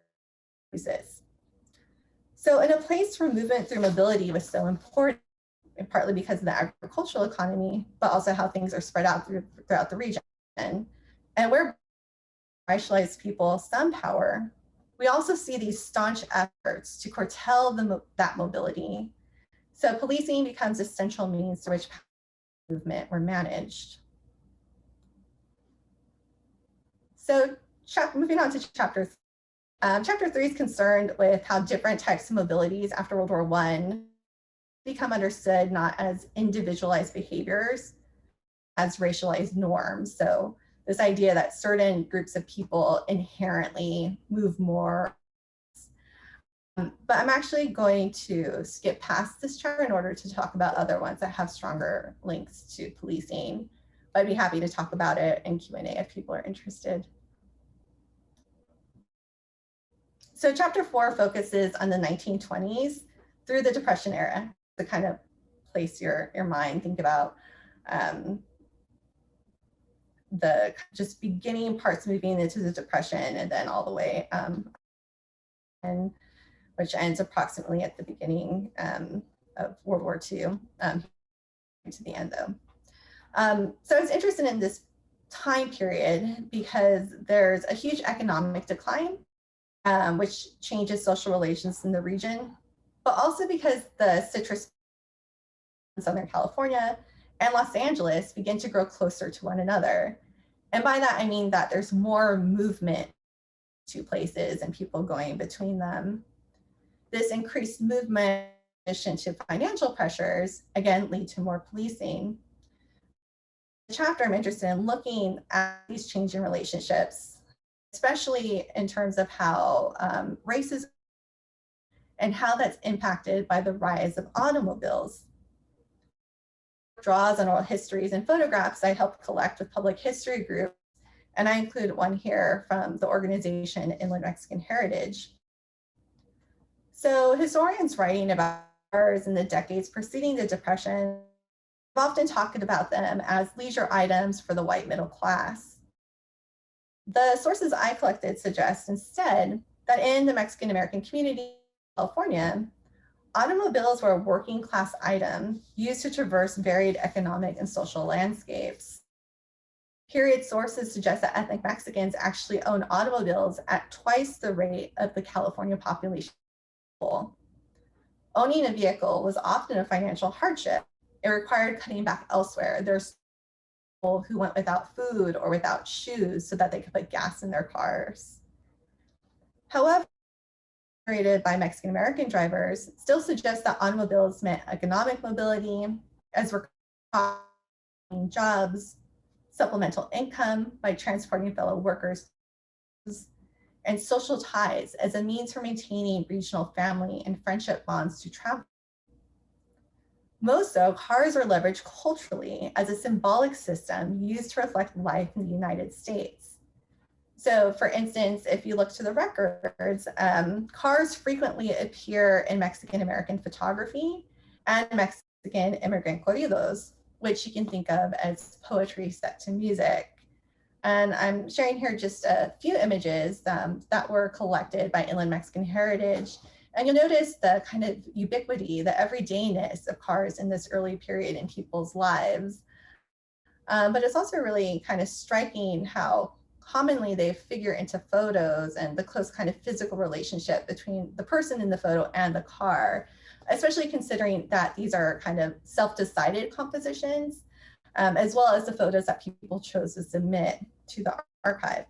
uses. So in a place where movement through mobility was so important, and partly because of the agricultural economy, but also how things are spread out throughout the region, and where racialized people some power, we also see these staunch efforts to curtail that mobility. So policing becomes a central means through which movement were managed. So moving on to chapter 3. Chapter 3 is concerned with how different types of mobilities after World War I become understood not as individualized behaviors, as racialized norms. So this idea that certain groups of people inherently move more. But I'm actually going to skip past this chapter in order to talk about other ones that have stronger links to policing. But I'd be happy to talk about it in Q&A if people are interested. So chapter 4 focuses on the 1920s through the Depression era, to kind of place your mind, think about the just beginning parts moving into the Depression and then all the way, and which ends approximately at the beginning of World War II, to the end though. So I was interested in this time period because there's a huge economic decline, which changes social relations in the region, but also because the citrus in Southern California and Los Angeles begin to grow closer to one another. And by that, I mean that there's more movement to places and people going between them. This increased movement, in addition to financial pressures, again, lead to more policing. The chapter I'm interested in looking at these changing relationships, especially in terms of how races and how that's impacted by the rise of automobiles. Draws on oral histories and photographs I helped collect with public history groups, and I include one here from the organization Inland Mexican Heritage. So historians writing about cars in the decades preceding the Depression have often talked about them as leisure items for the white middle class. The sources I collected suggest instead that in the Mexican American community in California, automobiles were a working class item used to traverse varied economic and social landscapes. Period sources suggest that ethnic Mexicans actually own automobiles at twice the rate of the California population. Owning a vehicle was often a financial hardship. It required cutting back elsewhere. There's people who went without food or without shoes so that they could put gas in their cars. However, created by Mexican American drivers still suggests that automobiles meant economic mobility as we're creating jobs, supplemental income by transporting fellow workers, and social ties as a means for maintaining regional family and friendship bonds to travel. Most so, cars are leveraged culturally as a symbolic system used to reflect life in the United States. So for instance, if you look to the records, cars frequently appear in Mexican American photography and Mexican immigrant corridos, which you can think of as poetry set to music. And I'm sharing here just a few images that were collected by Inland Mexican Heritage. And you'll notice the kind of ubiquity, the everydayness of cars in this early period in people's lives. But it's also really kind of striking how commonly they figure into photos and the close kind of physical relationship between the person in the photo and the car, especially considering that these are kind of self-decided compositions, as well as the photos that people chose to submit to the archive.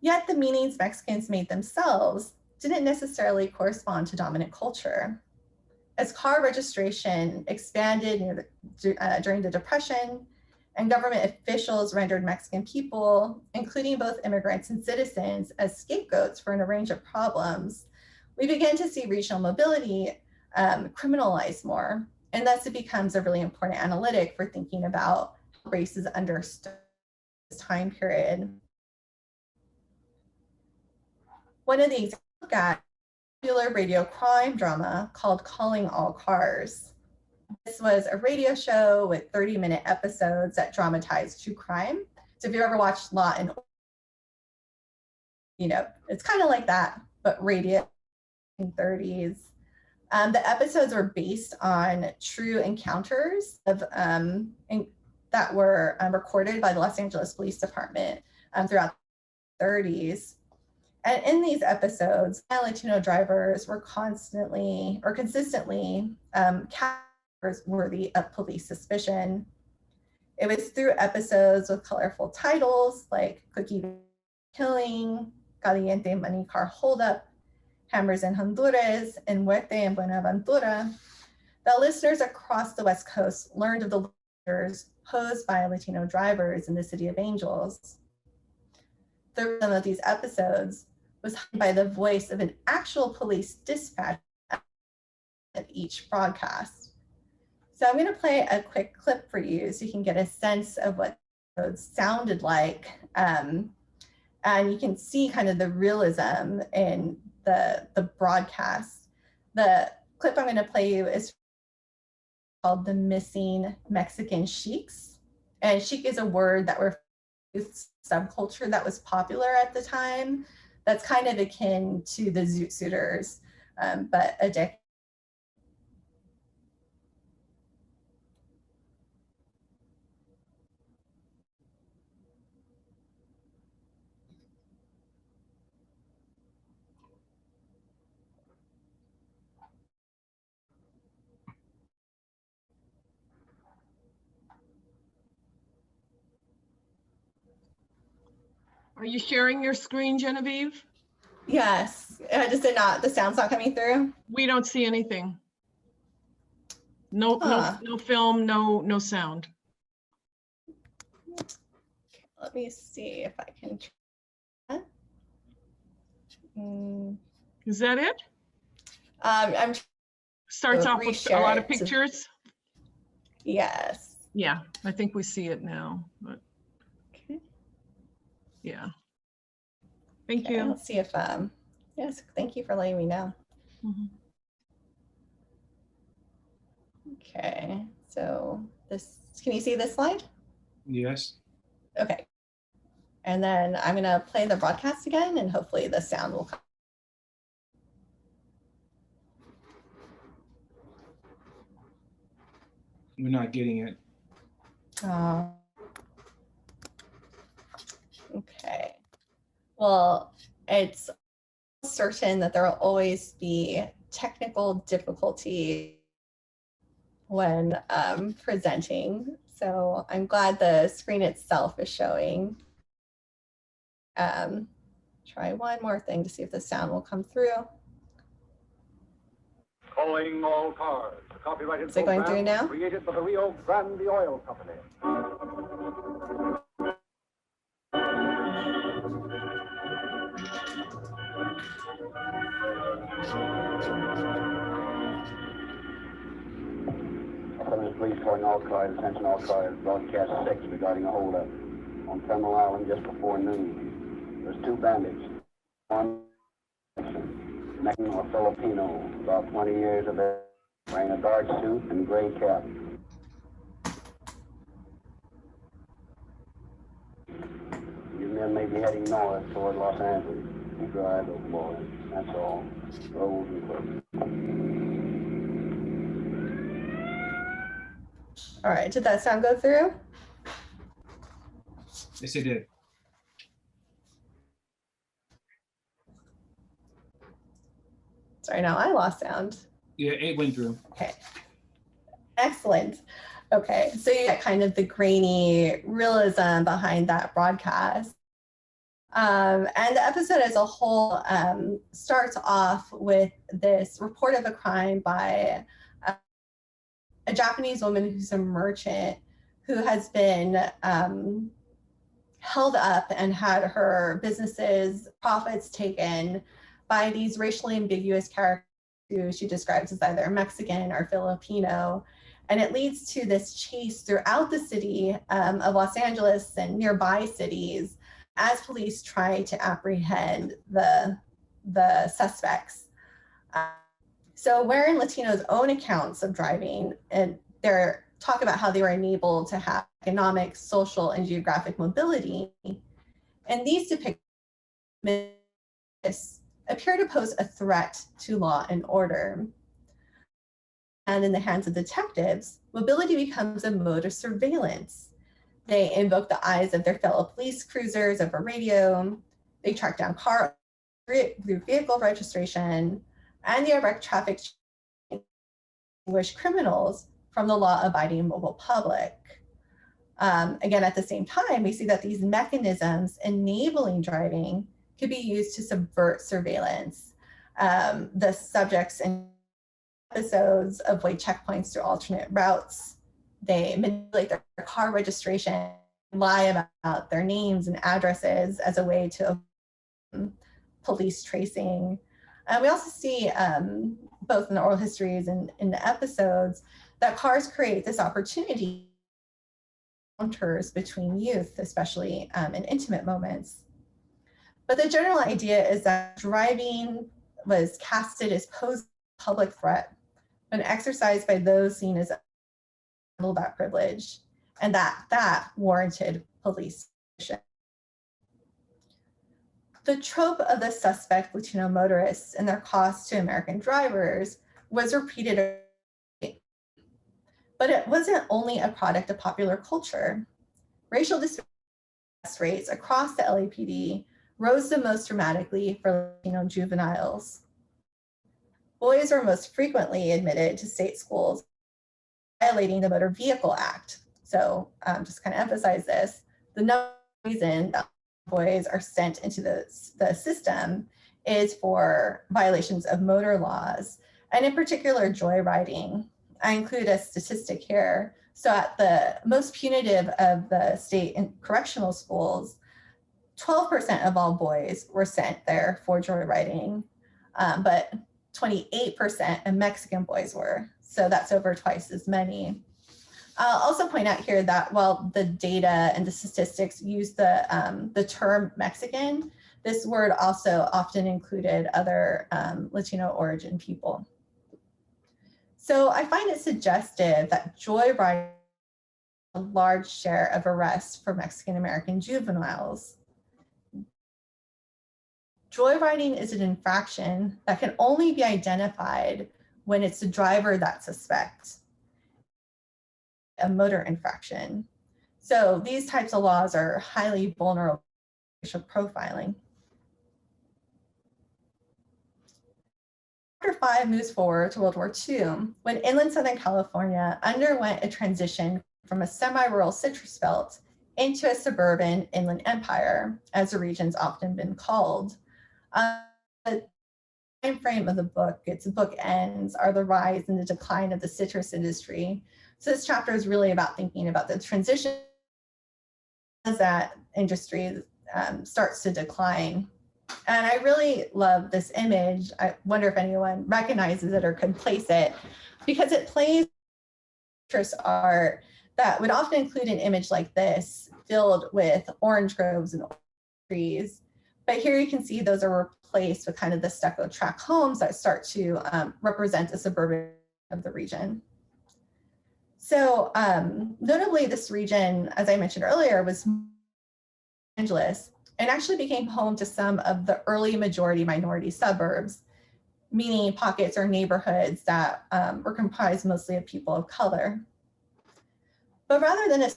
Yet the meanings Mexicans made themselves didn't necessarily correspond to dominant culture. As car registration expanded during the Depression, and government officials rendered Mexican people, including both immigrants and citizens, as scapegoats for an range of problems, we began to see regional mobility criminalized more. And thus it becomes a really important analytic for thinking about race is understood in this time period. One of the examples at popular radio crime drama called Calling All Cars. This was a radio show with 30-minute episodes that dramatized true crime. So if you've ever watched Law and Order, you know, it's kind of like that, but radio in 30s. The episodes were based on true encounters of, that were recorded by the Los Angeles Police Department throughout the 30s. And in these episodes, Latino drivers were constantly or consistently worthy of police suspicion. It was through episodes with colorful titles like Cookie Killing, Caliente Money Car Holdup, Hammers in Honduras, and Muerte en Buenaventura that listeners across the West Coast learned of the dangers posed by Latino drivers in the City of Angels. The rhythm of these episodes was held by the voice of an actual police dispatch at each broadcast. So I'm going to play a quick clip for you so you can get a sense of what those sounded like. And you can see kind of the realism in the broadcast. The clip I'm going to play you is called The Missing Mexican Sheiks. And chic is a word that refers to subculture that was popular at the time. That's kind of akin to the zoot suiters, but a decade. Are you sharing your screen, Genevieve? Yes, I just did not, the sound's not coming through. We don't see anything. No, Huh. no film, no sound. Let me see if I can try that. Is that it? I'm Starts off with a lot of reshare it to- pictures. yes. Yeah, I think we see it now, but Okay. yeah. Thank Okay, you. let's see if yes, thank you for letting me know. Mhm. Okay, so this, can you see this slide? Yes. Okay. And then I'm gonna play the broadcast again and hopefully the sound will come. We're not getting it. Okay. Well, it's certain that there will always be technical difficulty when presenting. So I'm glad the screen itself is showing. Try one more thing to see if the sound will come through. Calling all cars. A copyrighted Is it going through program now? created by the Rio Grande Oil Company. Police calling all cars, attention all cars, broadcast 6 regarding a holdup. on Terminal Island just before noon. There's two bandits. One Mexican or Filipino, about 20 years of age, wearing a dark suit and gray cap. You men may be heading north toward Los Angeles. Keep your eyes open, boys. That's all. Roads and close. All right, did that sound go through? Yes, it did. Sorry, now I lost sound. Yeah, it went through. Okay, excellent. Okay, so you get kind of the grainy realism behind that broadcast. And the episode as a whole starts off with this report of a crime by a Japanese woman who's a merchant who has been held up and had her businesses, profits taken by these racially ambiguous characters who she describes as either Mexican or Filipino. And it leads to this chase throughout the city of Los Angeles and nearby cities as police try to apprehend the suspects. So wherein Latinos' own accounts of driving, and they're talk about how they were enabled to have economic, social, and geographic mobility, and these depictions appear to pose a threat to law and order. And in the hands of detectives, mobility becomes a mode of surveillance. They invoke the eyes of their fellow police cruisers over radio. They track down car through vehicle registration, and they direct traffic to distinguish criminals from the law-abiding mobile public. Again, at the same time, we see that these mechanisms enabling driving could be used to subvert surveillance. The subjects in episodes avoid checkpoints through alternate routes. They manipulate their car registration, lie about their names and addresses as a way to avoid police tracing. We also see, both in the oral histories and in the episodes, that cars create this opportunity encounters between youth, especially in intimate moments. But the general idea is that driving was casted as posing a public threat when exercised by those seen as that privilege, and that warranted police action. The trope of the suspect Latino motorists and their cost to American drivers was repeated, but it wasn't only a product of popular culture. Racial disparity rates across the LAPD rose the most dramatically for Latino juveniles. Boys were most frequently admitted to state schools, violating the Motor Vehicle Act. So just kind of emphasize this, the number reason that boys are sent into the system is for violations of motor laws, and in particular, joyriding. I include a statistic here. So at the most punitive of the state and correctional schools, 12% of all boys were sent there for joyriding, but 28% of Mexican boys were. So that's over twice as many. I'll also point out here that while the data and the statistics use the term Mexican, this word also often included other Latino origin people. So I find it suggestive that joyriding is a large share of arrests for Mexican American juveniles. Joyriding is an infraction that can only be identified when it's the driver that suspects a motor infraction. So these types of laws are highly vulnerable to racial profiling. Chapter 5 moves forward to World War II, when inland Southern California underwent a transition from a semi-rural citrus belt into a suburban inland empire, as the region's often been called. The time frame of the book, its bookends, are the rise and the decline of the citrus industry. So this chapter is really about thinking about the transition as that industry starts to decline. And I really love this image. I wonder if anyone recognizes it or could place it, because it plays citrus art that would often include an image like this, filled with orange groves and trees. But here you can see those are replaced with kind of the stucco track homes that start to represent the suburban of the region. So notably, this region, as I mentioned earlier, was Los Angeles and actually became home to some of the early majority minority suburbs, meaning pockets or neighborhoods that were comprised mostly of people of color. But rather than a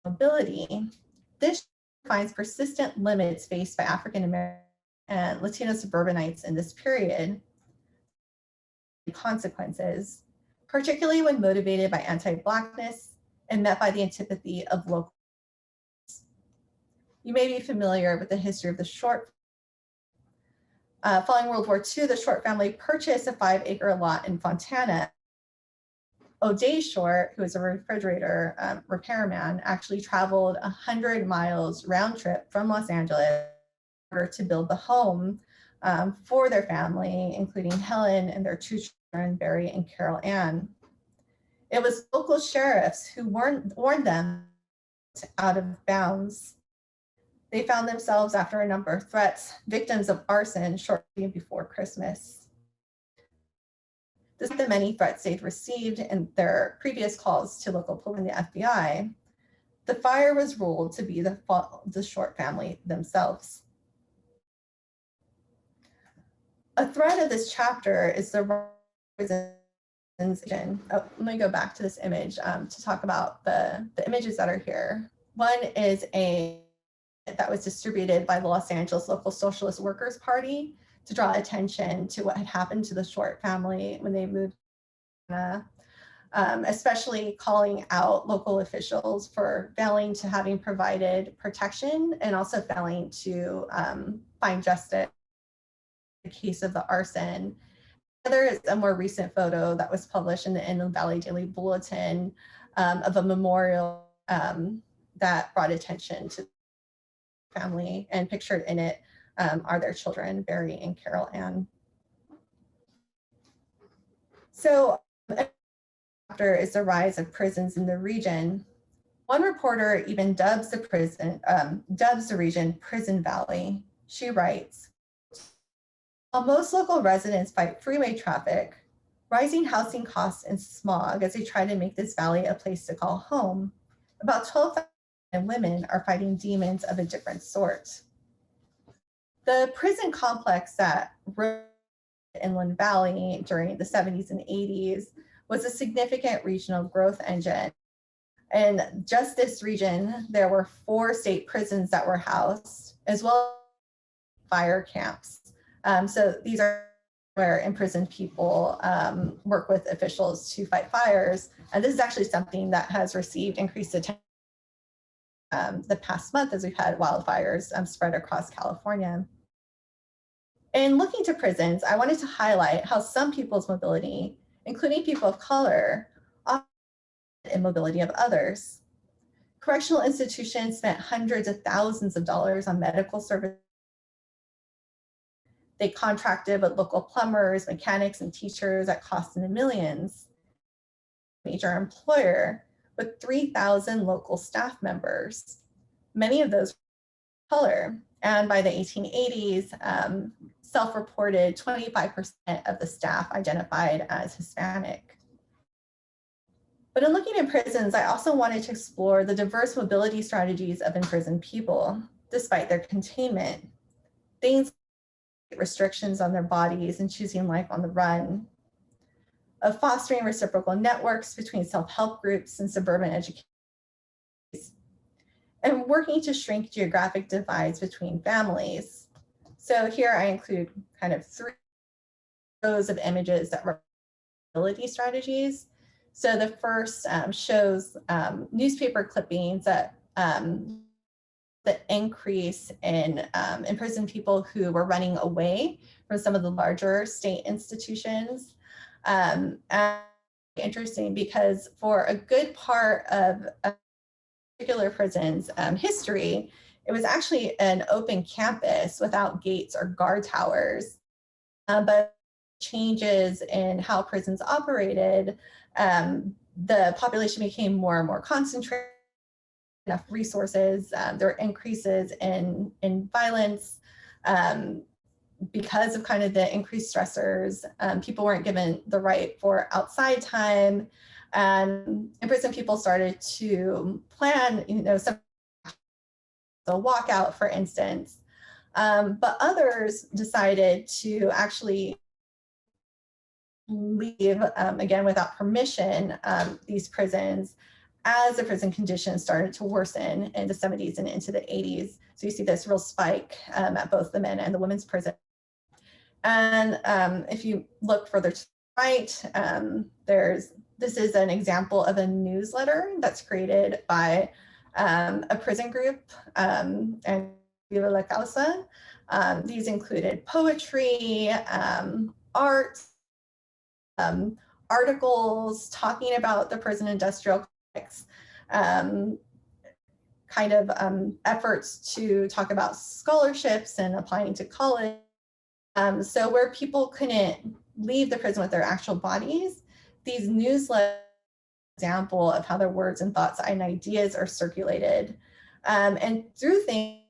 mobility, this finds persistent limits faced by African American and Latino suburbanites in this period. Consequences, particularly when motivated by anti-Blackness and met by the antipathy of locals. You may be familiar with the history of the Short. Following World War II, the Short family purchased a 5-acre lot in Fontana. O'Day Short, who was a refrigerator repairman, actually traveled 100 miles round trip from Los Angeles in order to build the home for their family, including Helen and their 2 children, Barry and Carol Ann. It was local sheriffs who warned them out of bounds. They found themselves, after a number of threats, victims of arson shortly before Christmas. Despite the many threats they'd received in their previous calls to local police and the FBI, the fire was ruled to be the fault of the Short family themselves. A thread of this chapter is the representation. Oh, let me go back to this image to talk about the images that are here. One is that was distributed by the Los Angeles Local Socialist Workers Party to draw attention to what had happened to the Short family when they moved, especially calling out local officials for failing to having provided protection and also failing to find justice in the case of the arson. There is a more recent photo that was published in the Inland Valley Daily Bulletin of a memorial that brought attention to the family, and pictured in it are their children, Barry and Carol Ann. So after is the rise of prisons in the region. One reporter even dubs the region Prison Valley. She writes, while most local residents fight freeway traffic, rising housing costs and smog as they try to make this valley a place to call home, about 12,000 women are fighting demons of a different sort. The prison complex that rose in the Inland Valley during the 70s and 80s was a significant regional growth engine. In just this region, there were 4 state prisons that were housed, as well as fire camps. So these are where imprisoned people work with officials to fight fires. And this is actually something that has received increased attention the past month as we've had wildfires spread across California. In looking to prisons, I wanted to highlight how some people's mobility, including people of color, often in mobility of others. Correctional institutions spent hundreds of thousands of dollars on medical services. They contracted with local plumbers, mechanics, and teachers at cost in the millions. Major employer with 3,000 local staff members, many of those were color. And by the 1880s, self-reported 25% of the staff identified as Hispanic. But in looking at prisons, I also wanted to explore the diverse mobility strategies of imprisoned people, despite their containment. Things like restrictions on their bodies and choosing life on the run, of fostering reciprocal networks between self-help groups and suburban education, and working to shrink geographic divides between families. So here I include kind of 3 rows of images that were mobility strategies. So the first shows newspaper clippings that the increase in imprisoned people who were running away from some of the larger state institutions. And interesting because for a good part of particular prison's history, it was actually an open campus without gates or guard towers. But changes in how prisons operated the population became more and more concentrated, enough resources, there were increases in violence because of kind of the increased stressors. People weren't given the right for outside time. In prison, people started to plan, some the walkout, for instance. But others decided to actually leave, again, without permission, these prisons as the prison conditions started to worsen in the 70s and into the 80s. So you see this real spike at both the men and the women's prison. And if you look further to the right, this is an example of a newsletter that's created by a prison group and Viva la Causa. These included poetry, art, articles talking about the prison industrial complex, efforts to talk about scholarships and applying to college. So where people couldn't leave the prison with their actual bodies, these newsletters example of how their words and thoughts and ideas are circulated. And through things,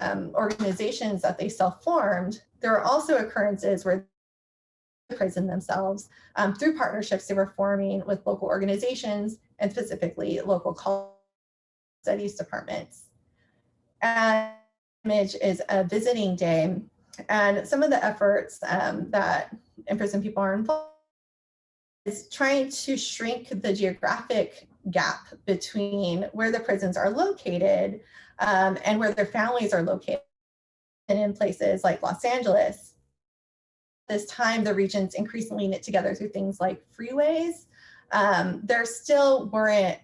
organizations that they self-formed, there are also occurrences where the prison themselves, through partnerships they were forming with local organizations and specifically local college studies departments. And image is a visiting day. And some of the efforts that in-prison people are involved is trying to shrink the geographic gap between where the prisons are located and where their families are located. And in places like Los Angeles, this time the regions increasingly knit together through things like freeways. There still weren't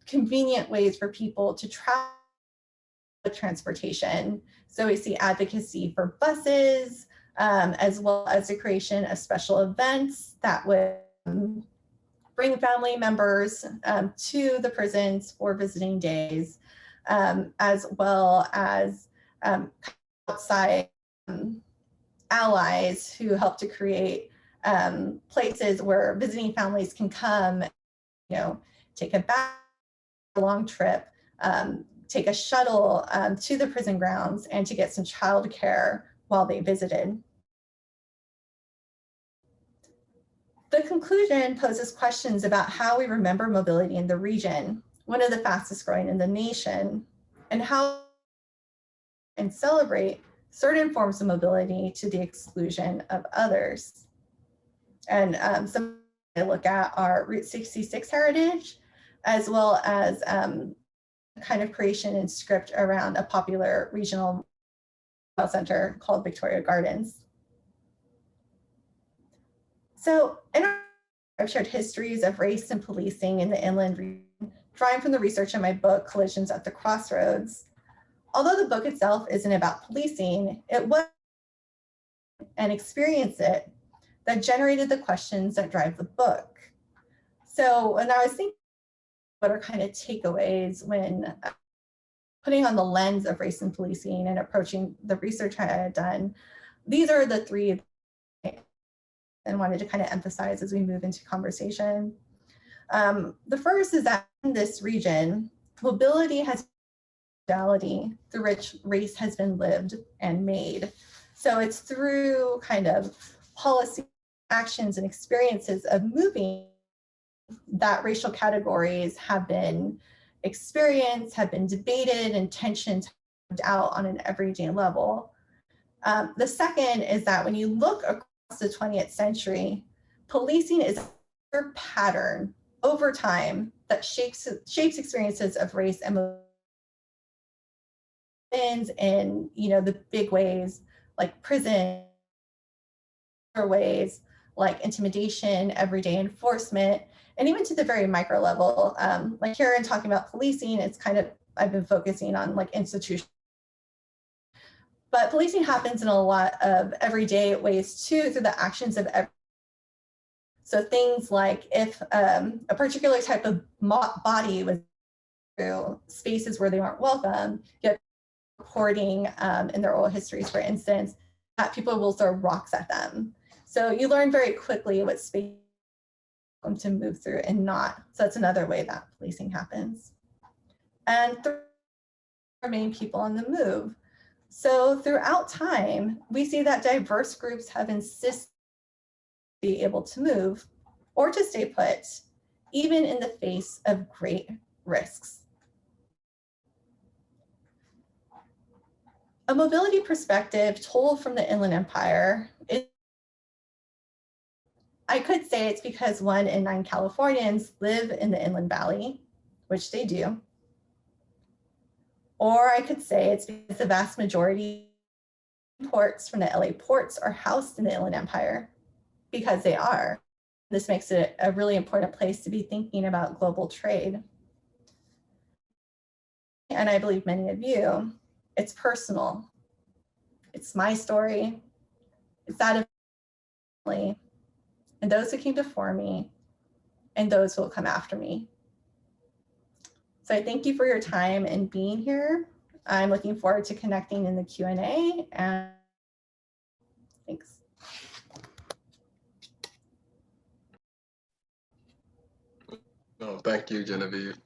convenient ways for people to travel with transportation. So we see advocacy for buses, as well as the creation of special events that would bring family members to the prisons for visiting days, as well as outside allies who help to create places where visiting families can come, take a long trip, take a shuttle to the prison grounds and to get some childcare while they visited. The conclusion poses questions about how we remember mobility in the region, one of the fastest growing in the nation, and how and celebrate certain forms of mobility to the exclusion of others. And some I look at are Route 66 heritage, as well as kind of creation and script around a popular regional center called Victoria Gardens. So I've shared histories of race and policing in the inland region, drawing from the research in my book, Collisions at the Crossroads. Although the book itself isn't about policing, it was and experience it that generated the questions that drive the book. So when I was thinking, what are kind of takeaways when putting on the lens of race and policing and approaching the research I had done, these are the three and wanted to kind of emphasize as we move into conversation. The first is that in this region, mobility has modality through which race has been lived and made. So it's through kind of policy actions and experiences of moving that racial categories have been experienced, have been debated, and tensions out on an everyday level. The second is that when you look across the 20th century, policing is a pattern over time that shapes experiences of race and in the big ways like prison, ways like intimidation, everyday enforcement, and even to the very micro level. Like here in talking about policing, it's kind of, I've been focusing on like institutions. But policing happens in a lot of everyday ways too, through the actions of every. So things like if a particular type of body was through spaces where they aren't welcome, get reporting in their oral histories, for instance, that people will throw rocks at them. So you learn very quickly what space to move through and not. So that's another way that policing happens. And remain people on the move. So throughout time, we see that diverse groups have insisted to be able to move or to stay put, even in the face of great risks. A mobility perspective told from the Inland Empire is, I could say it's because 1 in 9 Californians live in the Inland Valley, which they do. Or I could say it's because the vast majority of imports from the LA ports are housed in the Inland Empire, because they are. This makes it a really important place to be thinking about global trade. And I believe many of you, it's personal. It's my story. It's that of my family, and those who came before me, and those who will come after me. So I thank you for your time and being here. I'm looking forward to connecting in the Q&A, and thanks. No, thank you, Genevieve.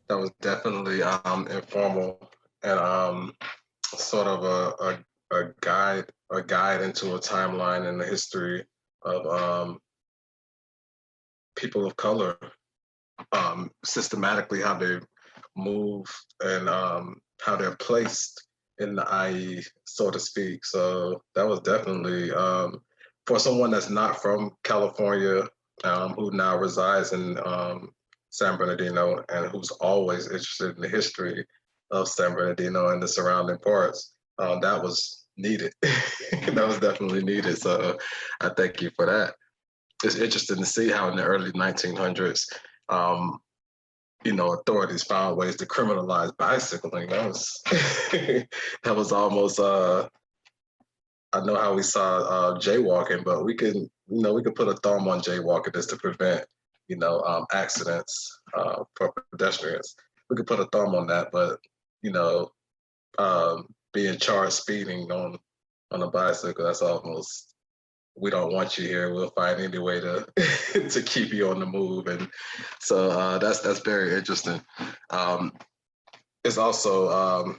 That was definitely informal and sort of a guide into a timeline in the history of people of color, systematically how they move and how they're placed in the IE, so to speak. So that was definitely for someone that's not from California, who now resides in San Bernardino and who's always interested in the history of San Bernardino and the surrounding parts. That was needed. That was definitely needed. So I thank you for that. It's interesting to see how in the early 1900s, authorities found ways to criminalize bicycling. That was that was almost. I know how we saw jaywalking, but we can put a thumb on jaywalking just to prevent accidents for pedestrians. We could put a thumb on that, but being charged speeding on a bicycle, that's almost, we don't want you here. We'll find any way to to keep you on the move, and so that's very interesting. It's also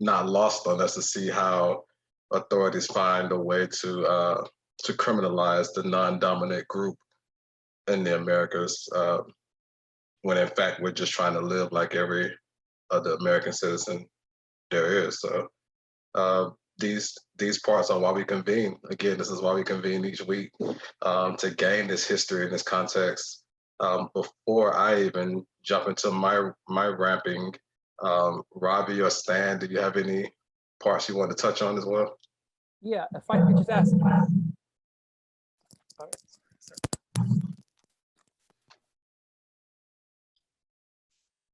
not lost on us to see how authorities find a way to criminalize the non-dominant group in the Americas, when in fact we're just trying to live like every other American citizen there is. So these parts are why we convene. Again, this is why we convene each week, to gain this history and this context. Before I even jump into my ramping, Robie or Stan, do you have any parts you want to touch on as well? Yeah, if I could just ask.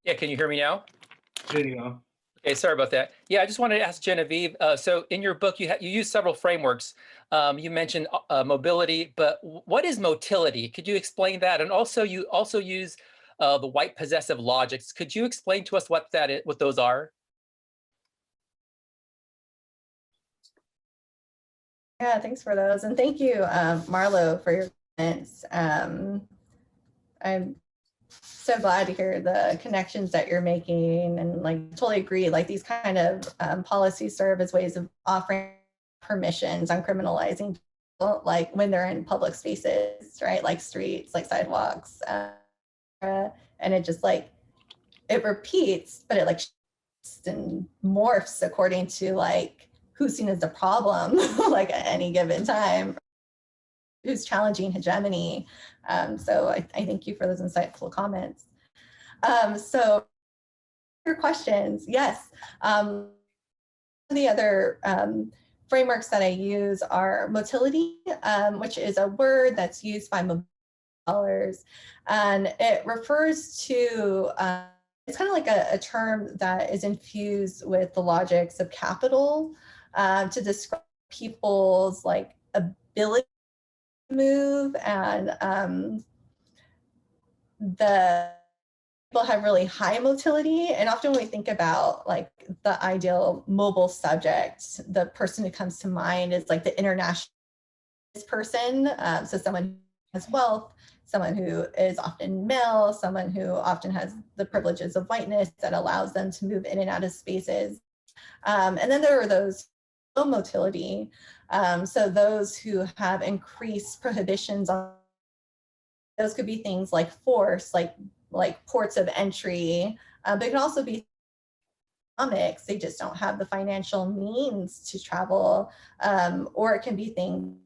Yeah, can you hear me now? There you go. Okay, sorry about that. Yeah, I just wanted to ask Genevieve. So in your book, you use several frameworks. You mentioned mobility, but what is motility? Could you explain that? And also, you also use the white possessive logics. Could you explain to us what that is, what those are? Yeah, thanks for those. And thank you, Marlo, for your comments. I'm so glad to hear the connections that you're making, and totally agree, these kind of policies serve as ways of offering permissions on criminalizing people, when they're in public spaces, right? Like streets, like sidewalks, and it just it repeats, but it shifts and morphs according to who's seen as the problem, at any given time, who's challenging hegemony. So I thank you for those insightful comments. So your questions, yes. The other frameworks that I use are motility, which is a word that's used by mobility scholars, and it refers to, it's kind of like a term that is infused with the logics of capital, to describe people's ability to move, and the people have really high motility. And often when we think about the ideal mobile subject, the person who comes to mind is the international person, so someone who has wealth, someone who is often male, someone who often has the privileges of whiteness that allows them to move in and out of spaces. And then there are those low motility, so those who have increased prohibitions on, those could be things like force, like ports of entry, but it can also be economics. They just don't have the financial means to travel, or it can be things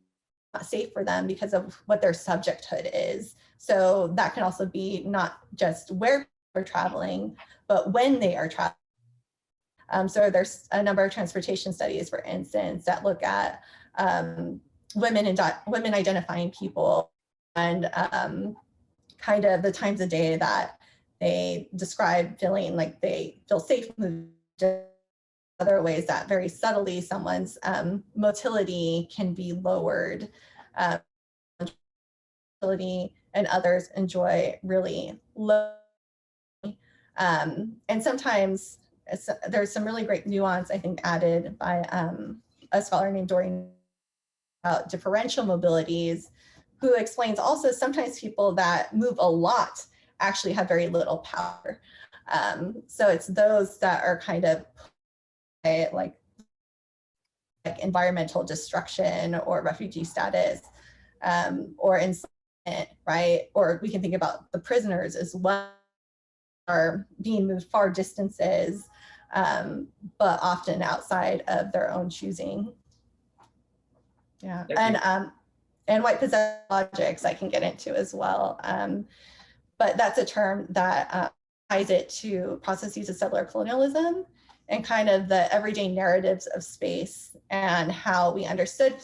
not safe for them because of what their subjecthood is. So that can also be not just where they're traveling, but when they are traveling. So there's a number of transportation studies, for instance, that look at women identifying people and kind of the times of day that they describe feeling like they feel safe moving. Other ways that very subtly someone's motility can be lowered, and others enjoy really low. And sometimes there's some really great nuance, I think, added by a scholar named Dui about differential mobilities, who explains also sometimes people that move a lot actually have very little power. So it's those that are kind of like environmental destruction or refugee status, or enslavement, right? Or we can think about the prisoners as well, are being moved far distances, but often outside of their own choosing. Yeah, and white possession logics I can get into as well, but that's a term that ties it to processes of settler colonialism and kind of the everyday narratives of space and how we understand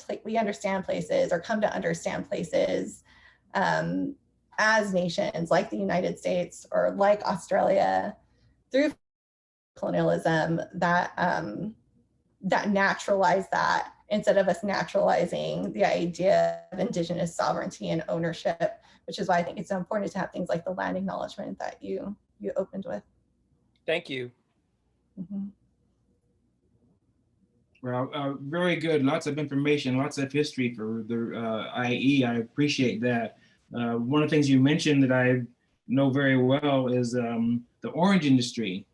places or come to understand places as nations like the United States or like Australia through colonialism that that naturalize that instead of us naturalizing the idea of Indigenous sovereignty and ownership, which is why I think it's so important to have things like the land acknowledgement that you opened with. Thank you. Mm-hmm. Well, very good. Lots of information, lots of history for the IE. I appreciate that. One of the things you mentioned that I know very well is the orange industry.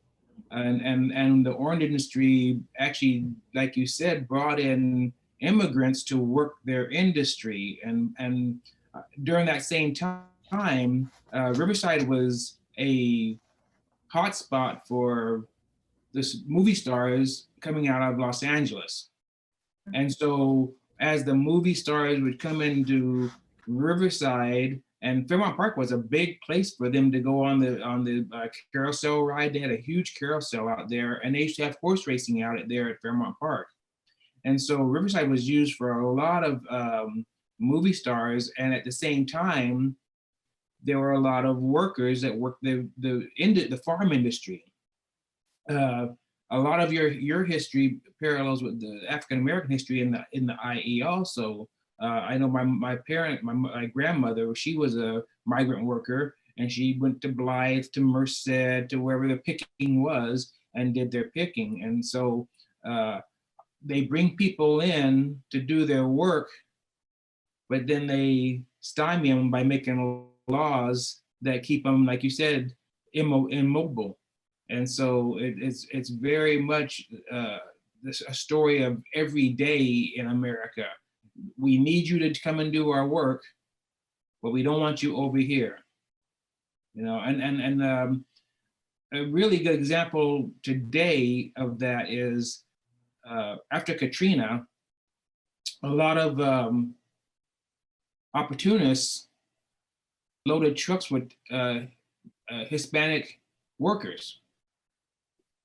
And the orange industry actually, like you said, brought in immigrants to work their industry. And during that same time, Riverside was a hotspot for this movie stars coming out of Los Angeles. And so as the movie stars would come into Riverside, and Fairmount Park was a big place for them to go on the carousel ride. They had a huge carousel out there, and they used to have horse racing out there at Fairmount Park. And so Riverside was used for a lot of movie stars, and at the same time, there were a lot of workers that worked the farm industry. A lot of your history parallels with the African American history in the IE also. I know my grandmother, she was a migrant worker, and she went to Blythe, to Merced, to wherever the picking was, and did their picking. And so they bring people in to do their work, but then they stymie them by making laws that keep them, like you said, immobile. And so it's very much a story of every day in America. We need you to come and do our work, but we don't want you over here. You know, and a really good example today of that is after Katrina, a lot of opportunists loaded trucks with Hispanic workers,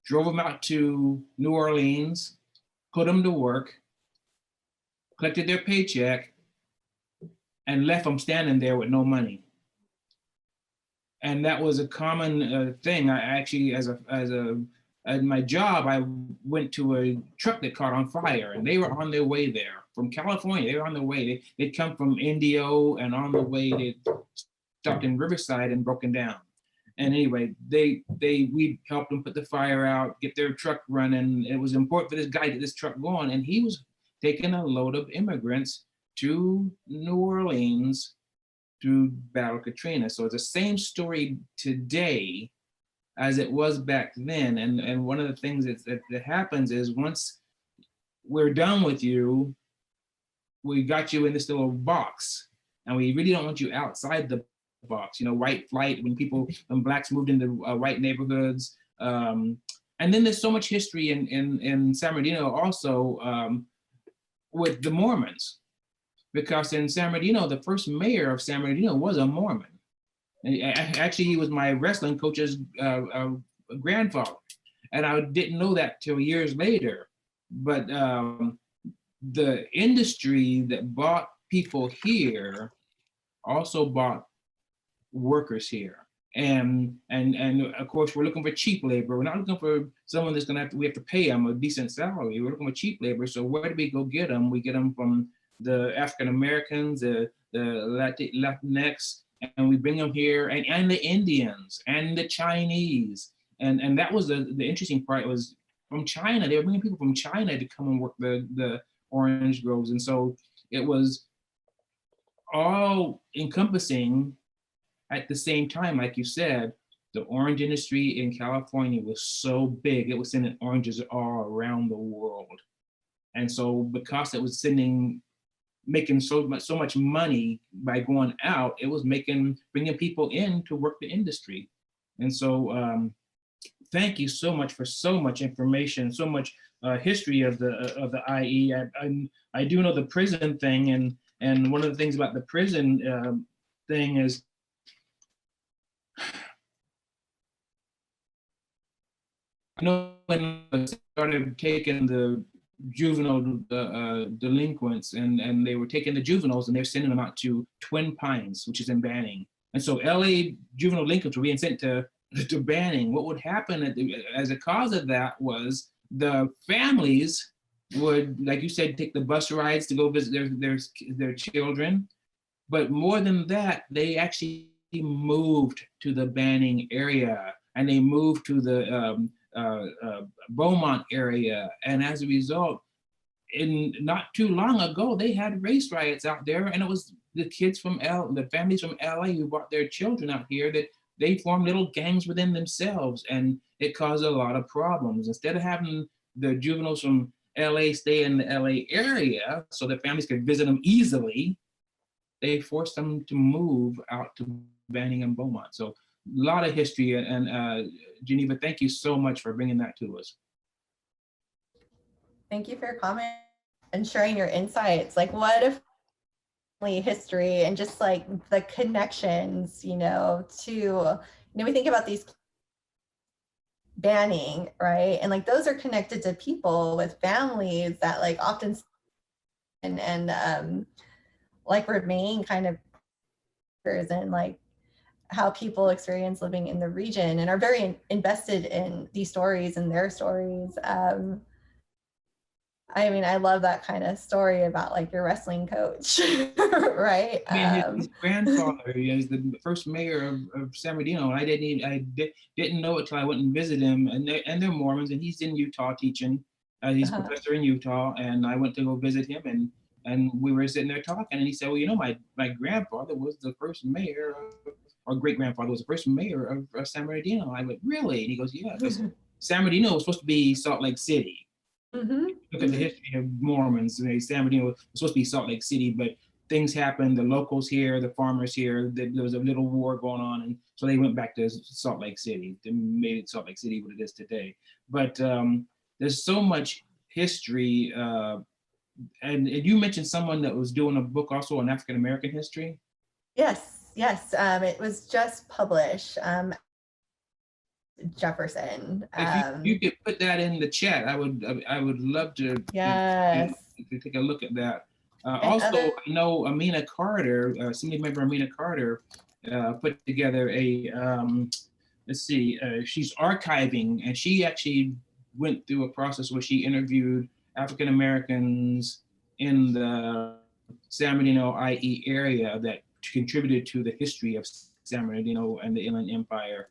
drove them out to New Orleans, put them to work, collected their paycheck, and left them standing there with no money. And that was a common thing. I actually, at my job, I went to a truck that caught on fire, and they were on their way there from California. They were on their way. They'd come from Indio, and on the way they stopped in Riverside and broken down. And anyway, we helped them put the fire out, get their truck running. It was important for this guy to get this truck going, and he was taking a load of immigrants to New Orleans through Battle Katrina. So it's the same story today as it was back then. And one of the things that happens is once we're done with you, we got you in this little box, and we really don't want you outside the box. You know, white flight, when blacks moved into white neighborhoods. And then there's so much history in San Bernardino also with the Mormons, because in San Bernardino, the first mayor of San Bernardino was a Mormon. And actually, he was my wrestling coach's grandfather. And I didn't know that till years later. But the industry that bought people here also bought workers here. And of course, we're looking for cheap labor. We're not looking for someone that's we have to pay them a decent salary. We're looking for cheap labor. So where do we go get them? We get them from the African Americans, the Latinx, and we bring them here, and the Indians and the Chinese. And that was the interesting part, was from China. They were bringing people from China to come and work the orange groves. And so it was all encompassing. At the same time, like you said, the orange industry in California was so big, it was sending oranges all around the world. And so because it was making so much money by going out, it was bringing people in to work the industry. And so thank you so much for so much information, so much history of the IE. I do know the prison thing, and one of the things about the prison thing is, I know when I started taking the juvenile delinquents, and they were taking the juveniles and they're sending them out to Twin Pines, which is in Banning. And so LA juvenile delinquents were being sent to Banning. What would happen as a cause of that was the families would, like you said, take the bus rides to go visit their children. But more than that, they actually moved to the Banning area, and they moved to the Beaumont area. And as a result, not too long ago, they had race riots out there, and it was the kids from the families from LA who brought their children out here, that they formed little gangs within themselves, and it caused a lot of problems. Instead of having the juveniles from LA stay in the LA area so the families could visit them easily, they forced them to move out to Banning and Beaumont. So a lot of history, and Geneva, thank you so much for bringing that to us. Thank you for your comment and sharing your insights. Like, what if history and just like the connections, to, we think about these Banning, right? And like those are connected to people with families that like often and like remain kind of, and like how people experience living in the region and are very invested in these stories and their stories. I mean, I love that kind of story about like your wrestling coach, right? His grandfather is the first mayor of San Bernardino. I didn't know it till I went and visited him, and they're Mormons, and he's in Utah teaching. He's a professor in Utah, and I went to go visit him, and we were sitting there talking, and he said, well, my grandfather was the first mayor, or great grandfather was the first mayor of San Bernardino. I went, really? And he goes, yeah, because San Bernardino was supposed to be Salt Lake City. Look at the history of Mormons. San Bernardino was supposed to be Salt Lake City, but things happened. The locals here, the farmers here, there was a little war going on, and so they went back to Salt Lake City. They made Salt Lake City what it is today. But there's so much history. And you mentioned someone that was doing a book also on African American history. Yes. It was just published. Jefferson. If you could put that in the chat, I would love to. Yes. To take a look at that. Also, I know Amina Carter, Assembly Member Amina Carter, put together a. She's archiving, and she actually went through a process where she interviewed African Americans in the San Bernardino IE area that contributed to the history of San Bernardino and the Inland Empire.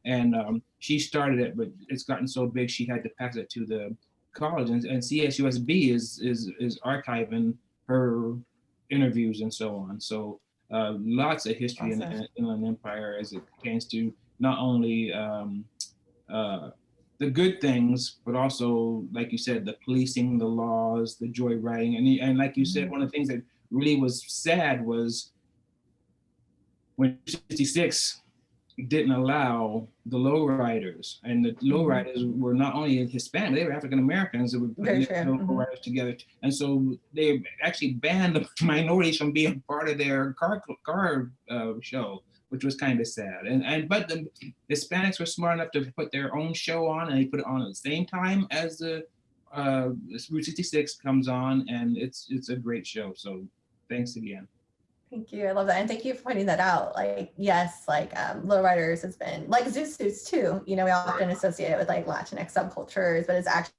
And she started it, but it's gotten so big she had to pass it to the college. And CSUSB is archiving her interviews and so on. So lots of history in Awesome. the Inland Empire as it pertains to not only the good things, but also, like you said, the policing, the laws, the joyriding. And like you said, one of the things that really was sad was when 66 didn't allow the lowriders, and the lowriders were not only Hispanic, they were African Americans that were putting the lowriders together. And so they actually banned the minorities from being part of their car show, which was kind of sad. But the Hispanics were smart enough to put their own show on, and they put it on at the same time as the Route 66 comes on, and it's a great show. So thanks again. Thank you. I love that. And thank you for pointing that out. Like, yes, like lowriders has been like Zoot Suits too. You know, we often associate it with like Latinx subcultures, but it's actually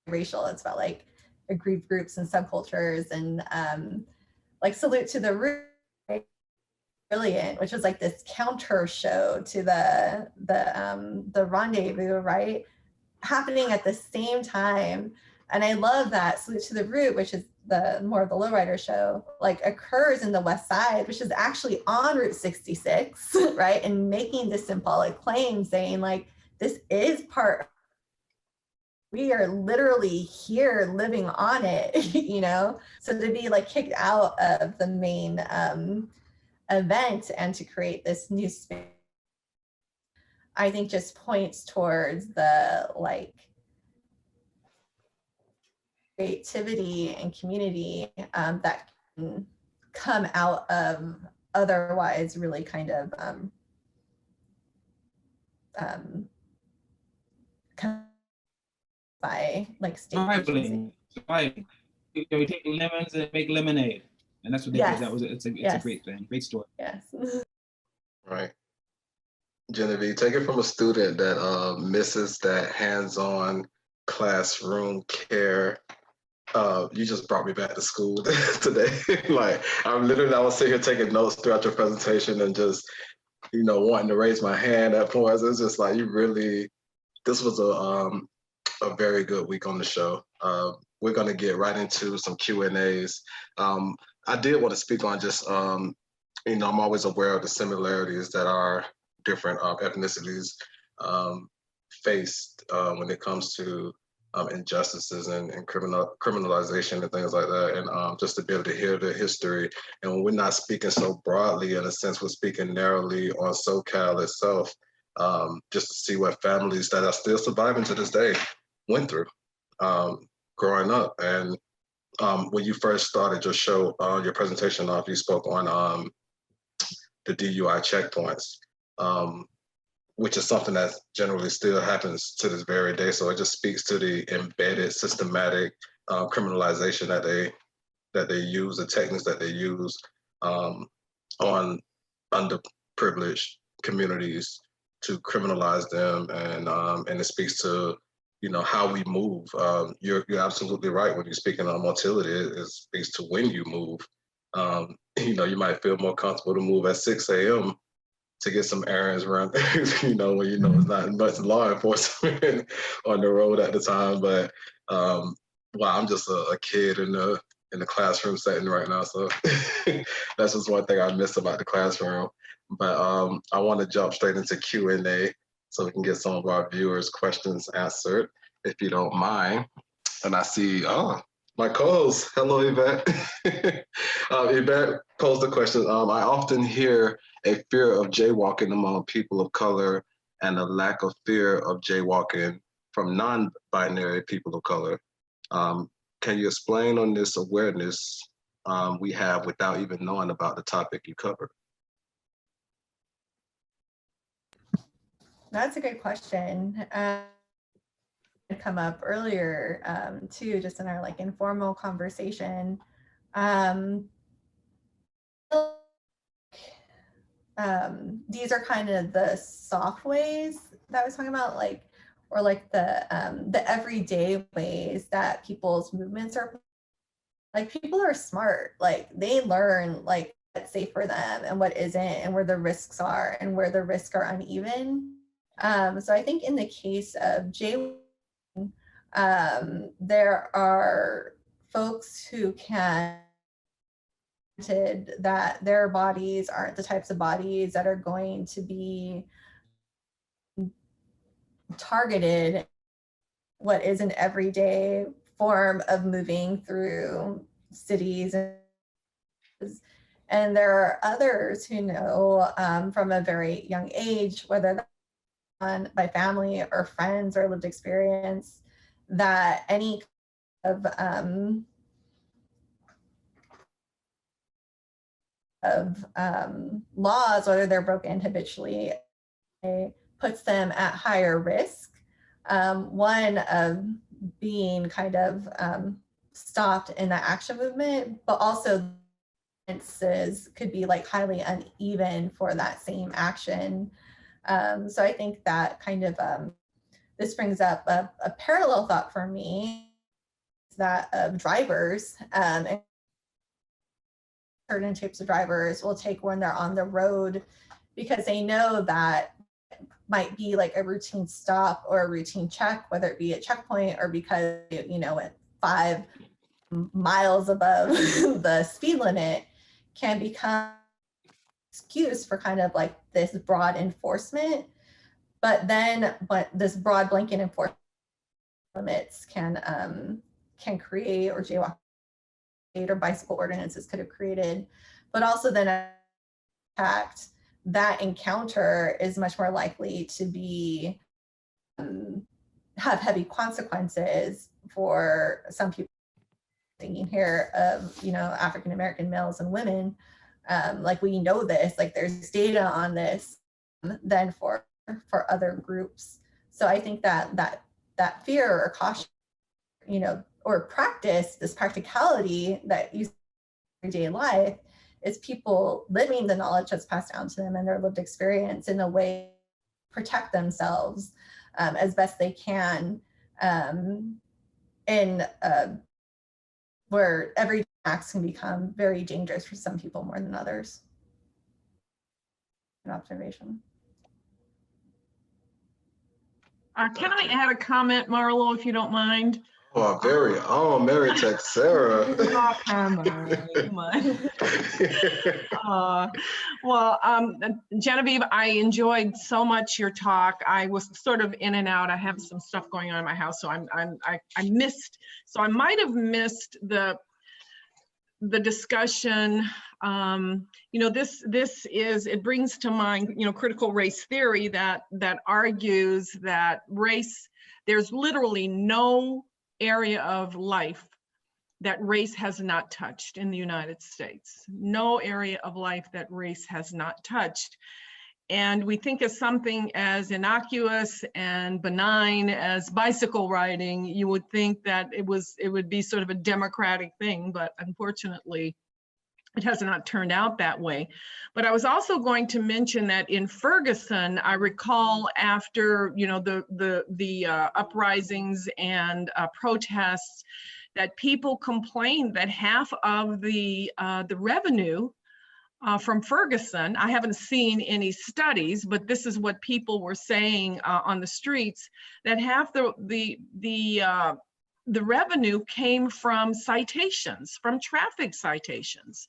racial. It's about like aggrieved groups and subcultures. And like Salute to the Root, right? Brilliant, which was like this counter show to the Rendezvous, right? Happening at the same time. And I love that Salute to the Root, which is the more of the lowrider show, like occurs in the West Side, which is actually on Route 66, right? And making this symbolic claim saying like, this is part, we are literally here living on it, you know? So to be like kicked out of the main event and to create this new space, I think just points towards the like creativity and community that can come out of otherwise really kind of by like state agency. We take lemons and make lemonade, and that's what they did. It's a great thing, great story. Yes. Right. Genevieve, take it from a student that misses that hands-on classroom care. You just brought me back to school today. Like I was sitting here taking notes throughout your presentation and just, you know, wanting to raise my hand at points. It's just like this was a very good week on the show. We're gonna get right into some Q&As. I did want to speak on just, you know, I'm always aware of the similarities that our different ethnicities faced when it comes to injustices and criminalization and things like that, and just to be able to hear the history. And when we're not speaking so broadly, in a sense, we're speaking narrowly on SoCal itself, just to see what families that are still surviving to this day went through growing up. And when you first started your show, your presentation off, you spoke on the DUI checkpoints, which is something that generally still happens to this very day. So it just speaks to the embedded systematic criminalization that they use, the techniques that they use on underprivileged communities to criminalize them, and it speaks to, you know, how we move. You're absolutely right when you're speaking on motility. It speaks to when you move. You know, you might feel more comfortable to move at 6 a.m. to get some errands around, you know, when you know it's not much law enforcement on the road at the time. But I'm just a kid in the classroom setting right now, so that's just one thing I miss about the classroom. But I want to jump straight into Q&A so we can get some of our viewers' questions answered, if you don't mind. And I see, my co-host, hello, Yvette. Yvette posed the question, I often hear a fear of jaywalking among people of color and a lack of fear of jaywalking from non-binary people of color. Can you explain on this awareness we have without even knowing about the topic you covered? That's a good question. Come up earlier too, just in our like informal conversation. These are kind of the soft ways that I was talking about, like, or like the everyday ways that people's movements are, like, people are smart, like they learn like what's safe for them and what isn't, and where the risks are and where the risks are uneven. So I think in the case of jaywalking, there are folks who can that their bodies aren't the types of bodies that are going to be targeted what is an everyday form of moving through cities. And there are others who know from a very young age, whether that's by family or friends or lived experience, that any of laws, whether they're broken habitually, puts them at higher risk. One of being kind of stopped in the action movement, but also could be like highly uneven for that same action. So I think that kind of, this brings up a parallel thought for me, that of drivers, and certain types of drivers will take when they're on the road because they know that might be like a routine stop or a routine check, whether it be a checkpoint or because, you know, at 5 miles above the speed limit, can become excuse for kind of like this broad enforcement. But then, this broad blanket enforcement limits can create, or jaywalking or bicycle ordinances could have created, but also then impact that encounter is much more likely to be have heavy consequences for some people. Thinking here of, you know, African American males and women, like we know this, like there's data on this, than for other groups. So I think that fear or caution, you know, or practice, this practicality that you see in everyday life, is people living the knowledge that's passed down to them and their lived experience in a way to protect themselves as best they can, where every acts can become very dangerous for some people more than others. An observation. Can I add a comment, Marlo, if you don't mind? Oh, very own Mary Texeira. Oh, come on, come on. Well, Genevieve, I enjoyed so much your talk. I was sort of in and out. I have some stuff going on in my house, so I missed. So I might have missed the discussion. You know, this is, it brings to mind, you know, critical race theory that argues that race, there's literally no area of life that race has not touched in the United States. No area of life that race has not touched. And we think of something as innocuous and benign as bicycle riding. You would think that it would be sort of a democratic thing, but unfortunately, it has not turned out that way. But I was also going to mention that in Ferguson, I recall after, you know, the uprisings and protests, that people complained that half of the revenue from Ferguson, I haven't seen any studies, but this is what people were saying on the streets, that half the revenue came from citations, from traffic citations,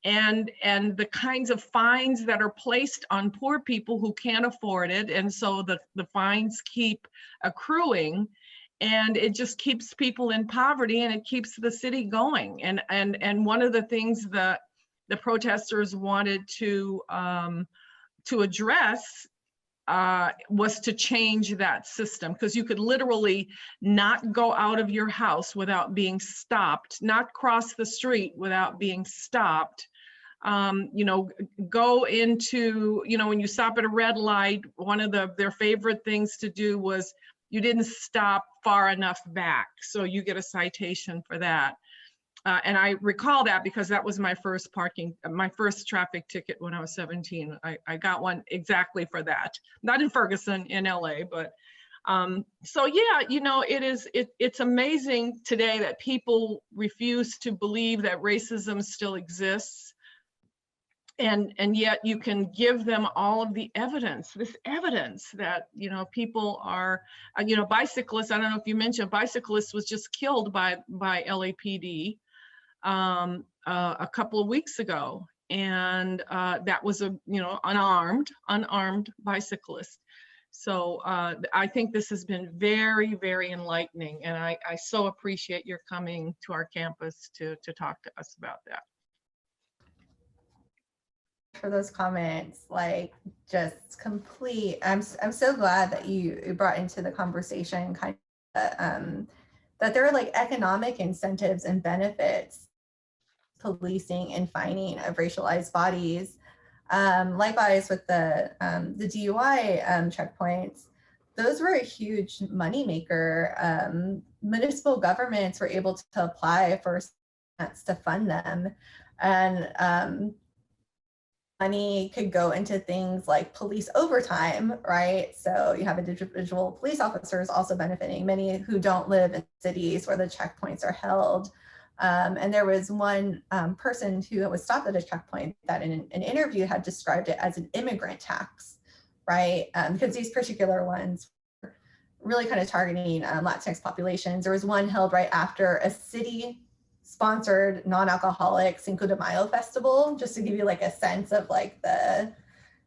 and the kinds of fines that are placed on poor people who can't afford it. And so the fines keep accruing, and it just keeps people in poverty, and it keeps the city going. And one of the things that the protesters wanted to address was to change that system, because you could literally not go out of your house without being stopped, not cross the street without being stopped. You know, go into, you know, when you stop at a red light, one of their favorite things to do was you didn't stop far enough back, so you get a citation for that. And I recall that because that was my first traffic ticket when I was 17. I got one exactly for that. Not in Ferguson, in LA, but so yeah, you know, it's amazing today that people refuse to believe that racism still exists. And yet you can give them all of the evidence, this evidence that, you know, people are, you know, bicyclists, I don't know if you mentioned, bicyclist was just killed by LAPD. a couple of weeks ago, and that was a unarmed bicyclist. So I think this has been very, very enlightening, and I so appreciate your coming to our campus to talk to us about that. For those comments, like just complete. I'm so glad that you brought into the conversation kind of that there are like economic incentives and benefits policing and fining of racialized bodies. Likewise with the DUI checkpoints, those were a huge moneymaker. Municipal governments were able to apply for grants to fund them, and money could go into things like police overtime, right? So you have individual police officers also benefiting, many who don't live in cities where the checkpoints are held. And there was one person who was stopped at a checkpoint that in an interview had described it as an immigrant tax, right? Because these particular ones were really kind of targeting Latinx populations. There was one held right after a city-sponsored non-alcoholic Cinco de Mayo festival, just to give you like a sense of like the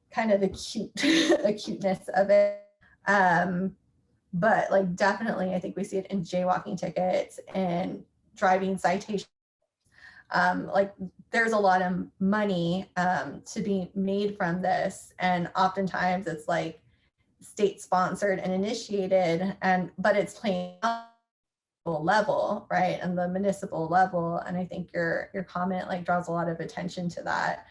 kind of acuteness of it. But like definitely, I think we see it in jaywalking tickets and driving citations. Like there's a lot of money to be made from this, and oftentimes it's like state sponsored and initiated, but it's playing out level, right, and the municipal level. And I think your comment like draws a lot of attention to that.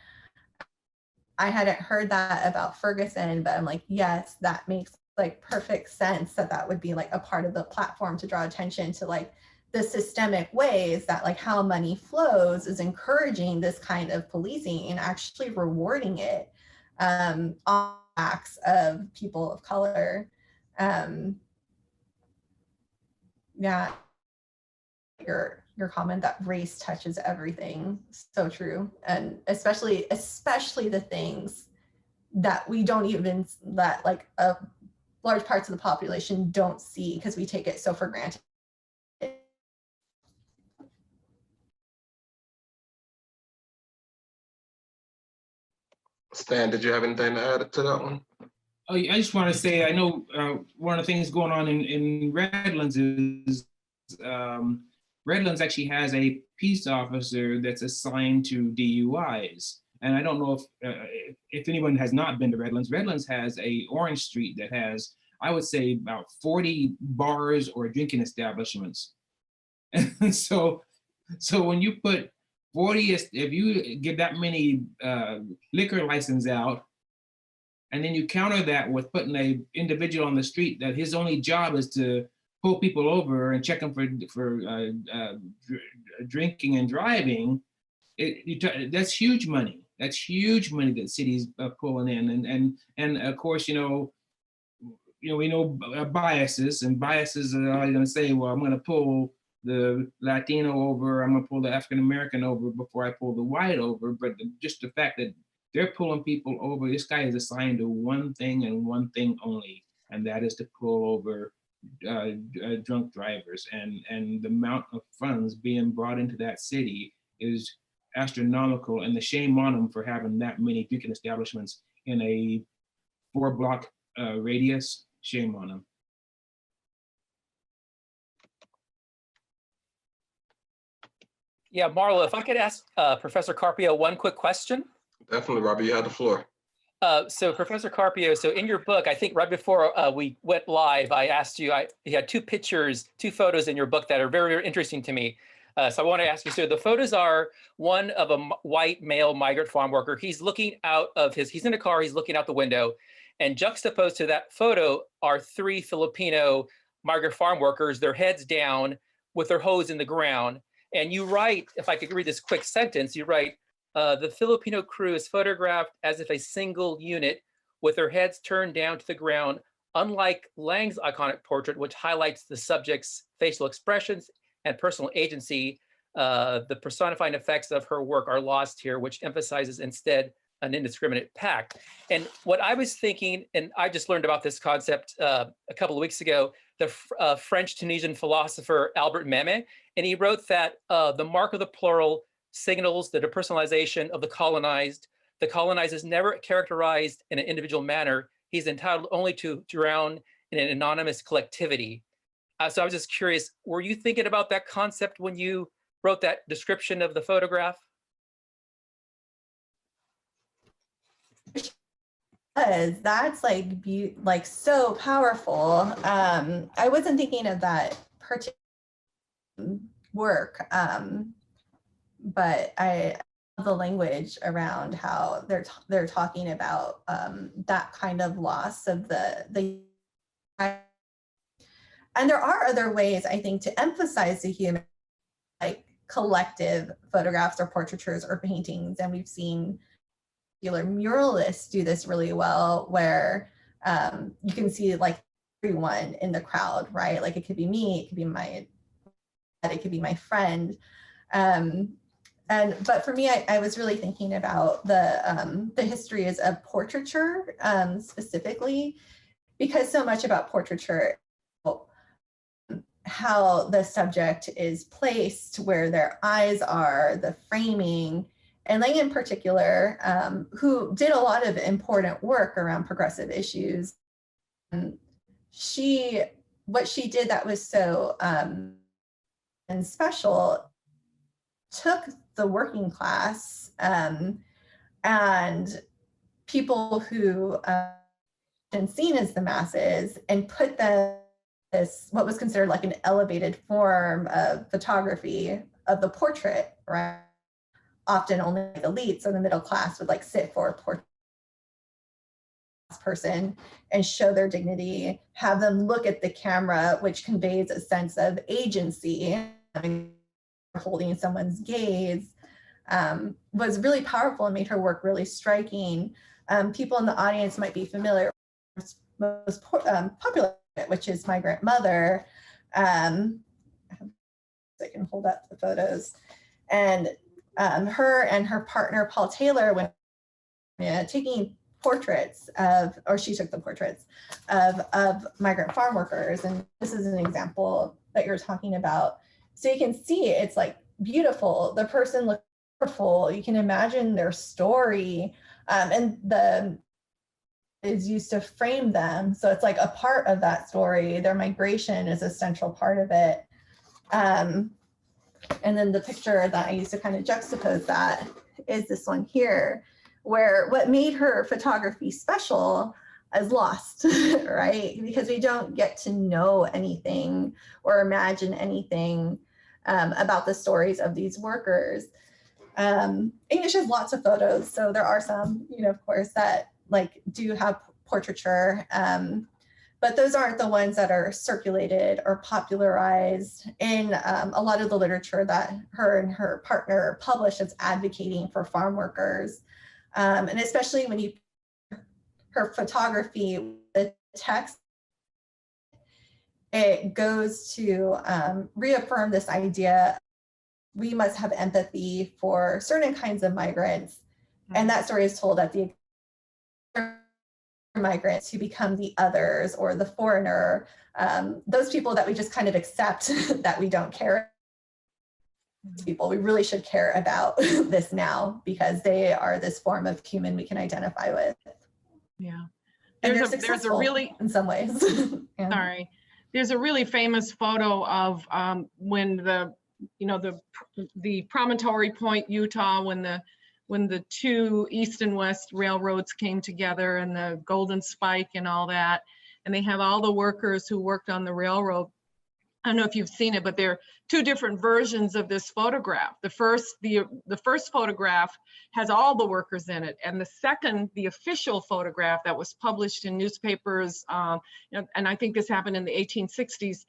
I hadn't heard that about Ferguson, but I'm like, yes, that makes like perfect sense that would be like a part of the platform to draw attention to like the systemic ways that like how money flows is encouraging this kind of policing and actually rewarding it on backs of people of color. Yeah, your comment that race touches everything, so true. And especially the things that we don't even, that like large parts of the population don't see because we take it so for granted. Stan, did you have anything to add to that one? Oh, I just want to say, I know one of the things going on in Redlands is Redlands actually has a peace officer that's assigned to DUIs. And I don't know if anyone has not been to Redlands. Redlands has a Orange Street that has, I would say, about 40 bars or drinking establishments. And so when you put 40, if you get that many liquor license out, and then you counter that with putting an individual on the street that his only job is to pull people over and check them for drinking and driving, that's huge money. That's huge money that cities pulling in, and of course, we know biases, and biases are always going to say, well, I'm going to pull the Latino over, I'm going to pull the African American over before I pull the white over. But just the fact that they're pulling people over, this guy is assigned to one thing and one thing only, and that is to pull over drunk drivers. And the amount of funds being brought into that city is astronomical, and the shame on them for having that many drinking establishments in a 4-block radius. Shame on them. Yeah, Marlo, if I could ask Professor Carpio one quick question. Definitely, Robie, you have the floor. So Professor Carpio, so in your book, I think right before we went live, I asked you, you had two photos in your book that are very, very interesting to me. So I want to ask you, so the photos are one of a white male migrant farm worker. He's looking out of he's in a car, he's looking out the window, and juxtaposed to that photo are 3 Filipino migrant farm workers, their heads down with their hose in the ground. And you write, if I could read this quick sentence, you write, the Filipino crew is photographed as if a single unit with their heads turned down to the ground, unlike Lang's iconic portrait, which highlights the subject's facial expressions and personal agency. The personifying effects of her work are lost here, which emphasizes instead an indiscriminate pact. And what I was thinking, and I just learned about this concept a couple of weeks ago, the French-Tunisian philosopher Albert Memé, and he wrote that the mark of the plural signals the depersonalization of the colonized. The colonized is never characterized in an individual manner. He's entitled only to drown in an anonymous collectivity. So I was just curious, were you thinking about that concept when you wrote that description of the photograph? Because that's like so powerful. I wasn't thinking of that particular work, but I love the language around how they're talking about that kind of loss of the. And there are other ways, I think, to emphasize the human, like collective photographs or portraitures or paintings, and we've seen muralists do this really well, where you can see like everyone in the crowd, right? Like it could be me, it could be it could be my friend. But for me, I was really thinking about the histories of portraiture specifically, because so much about portraiture, how the subject is placed, where their eyes are, the framing. And Lang in particular, who did a lot of important work around progressive issues, what she did that was so and special, took the working class and people who been seen as the masses, and put them this what was considered like an elevated form of photography of the portrait, right? Often only the elites or the middle class would like sit for a portrait person and show their dignity, have them look at the camera, which conveys a sense of agency, holding someone's gaze, was really powerful and made her work really striking. People in the audience might be familiar with most popular, which is Migrant Mother. I can hold up the photos. And her and her partner, Paul Taylor, when taking portraits of, or she took the portraits of migrant farm workers. And this is an example that you're talking about. So you can see it's like beautiful. The person looks wonderful. You can imagine their story, and the is used to frame them. So it's like a part of that story. Their migration is a central part of it. And then the picture that I used to kind of juxtapose that is this one here, where what made her photography special is lost, right? Because we don't get to know anything or imagine anything about the stories of these workers. English has lots of photos, so there are some, of course, that like do have portraiture, but those aren't the ones that are circulated or popularized in a lot of the literature that her and her partner published as advocating for farm workers. And especially when you her photography, the text, it goes to reaffirm this idea we must have empathy for certain kinds of migrants. And that story is told at the migrants who become the others or the foreigner, those people that we just kind of accept that we don't care. People we really should care about this now, because they are this form of human we can identify with. Yeah. And There's a really, in some ways. Yeah. sorry, there's a really famous photo of when the Promontory Point, Utah, when the two east and west railroads came together, and the Golden Spike and all that, and they have all the workers who worked on the railroad. I don't know if you've seen it, but there are two different versions of this photograph. The first photograph has all the workers in it, and the second, the official photograph that was published in newspapers, and I think this happened in the 1860s,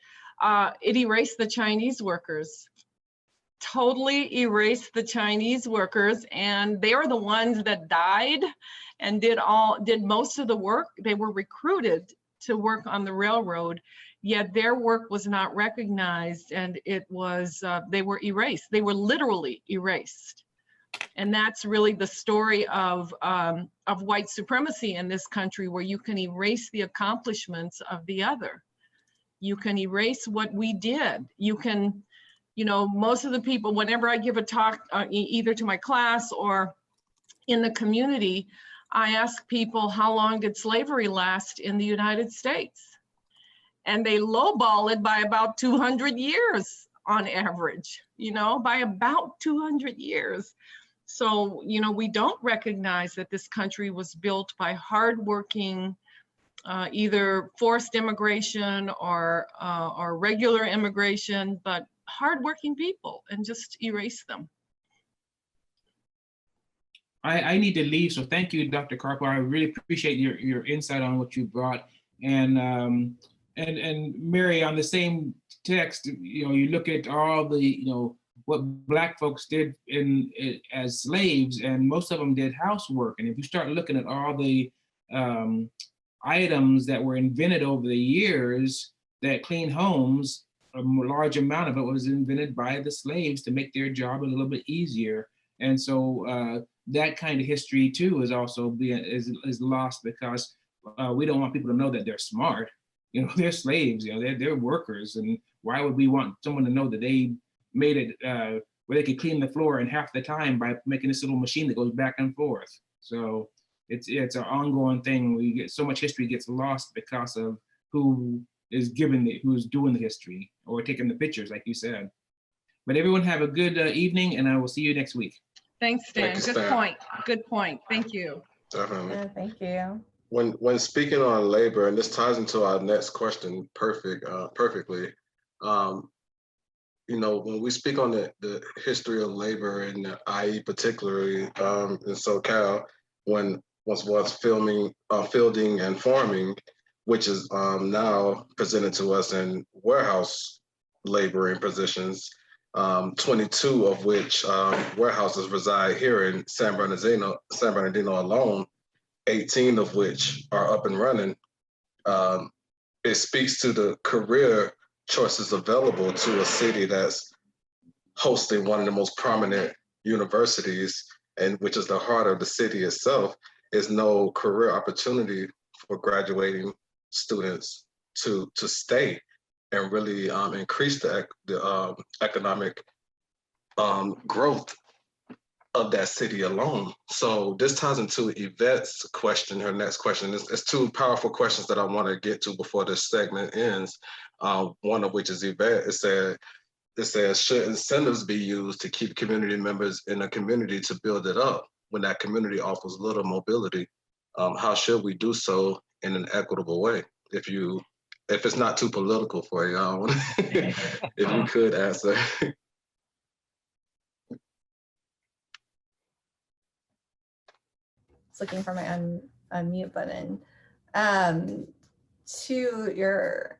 it erased the Chinese workers. Totally erased the Chinese workers, and they are the ones that died and did most of the work. They were recruited to work on the railroad, yet their work was not recognized, and it was they were erased. They were literally erased. And that's really the story of white supremacy in this country, where you can erase the accomplishments of the other. You can erase what we did. You can You know, most of the people, whenever I give a talk, either to my class or in the community, I ask people, how long did slavery last in the United States? And they lowball it by about 200 years on average, you know, by about 200 years. So, you know, we don't recognize that this country was built by hardworking, either forced immigration or regular immigration, but hardworking people, and just erase them. I need to leave, so thank you, Dr. Carpio. I really appreciate your insight on what you brought. And Mary, on the same text, you know, you look at all the, you know, what Black folks did as slaves, and most of them did housework. And if you start looking at all the items that were invented over the years that clean homes, a large amount of it was invented by the slaves to make their job a little bit easier. And so that kind of history too is also is lost, because we don't want people to know that they're smart. You know, they're slaves, you know, they're workers. And why would we want someone to know that they made it where they could clean the floor in half the time by making this little machine that goes back and forth? So it's an ongoing thing. We get so much history gets lost because of who is who's doing the history or taking the pictures, like you said. But everyone have a good evening, and I will see you next week. Thanks, Stan. Thank you, Good Stan. point. Good point. Thank you. Definitely. Yeah, thank you. When speaking on labor, and this ties into our next question perfectly, you know, when we speak on the history of labor in the IE particularly in SoCal, when once was fielding and farming, which is now presented to us in warehouse laboring positions, 22 of which warehouses reside here in San Bernardino alone, 18 of which are up and running. It speaks to the career choices available to a city that's hosting one of the most prominent universities, and which is the heart of the city itself. Is no career opportunity for graduating students to stay and really increase the economic growth of that city alone. So this ties into Yvette's question, her next question. It's two powerful questions that I want to get to before this segment ends. One of which is Yvette. It says, should incentives be used to keep community members in a community to build it up when that community offers little mobility? How should we do so in an equitable way? If it's not too political for you, if you could answer. Looking for my unmute button. To your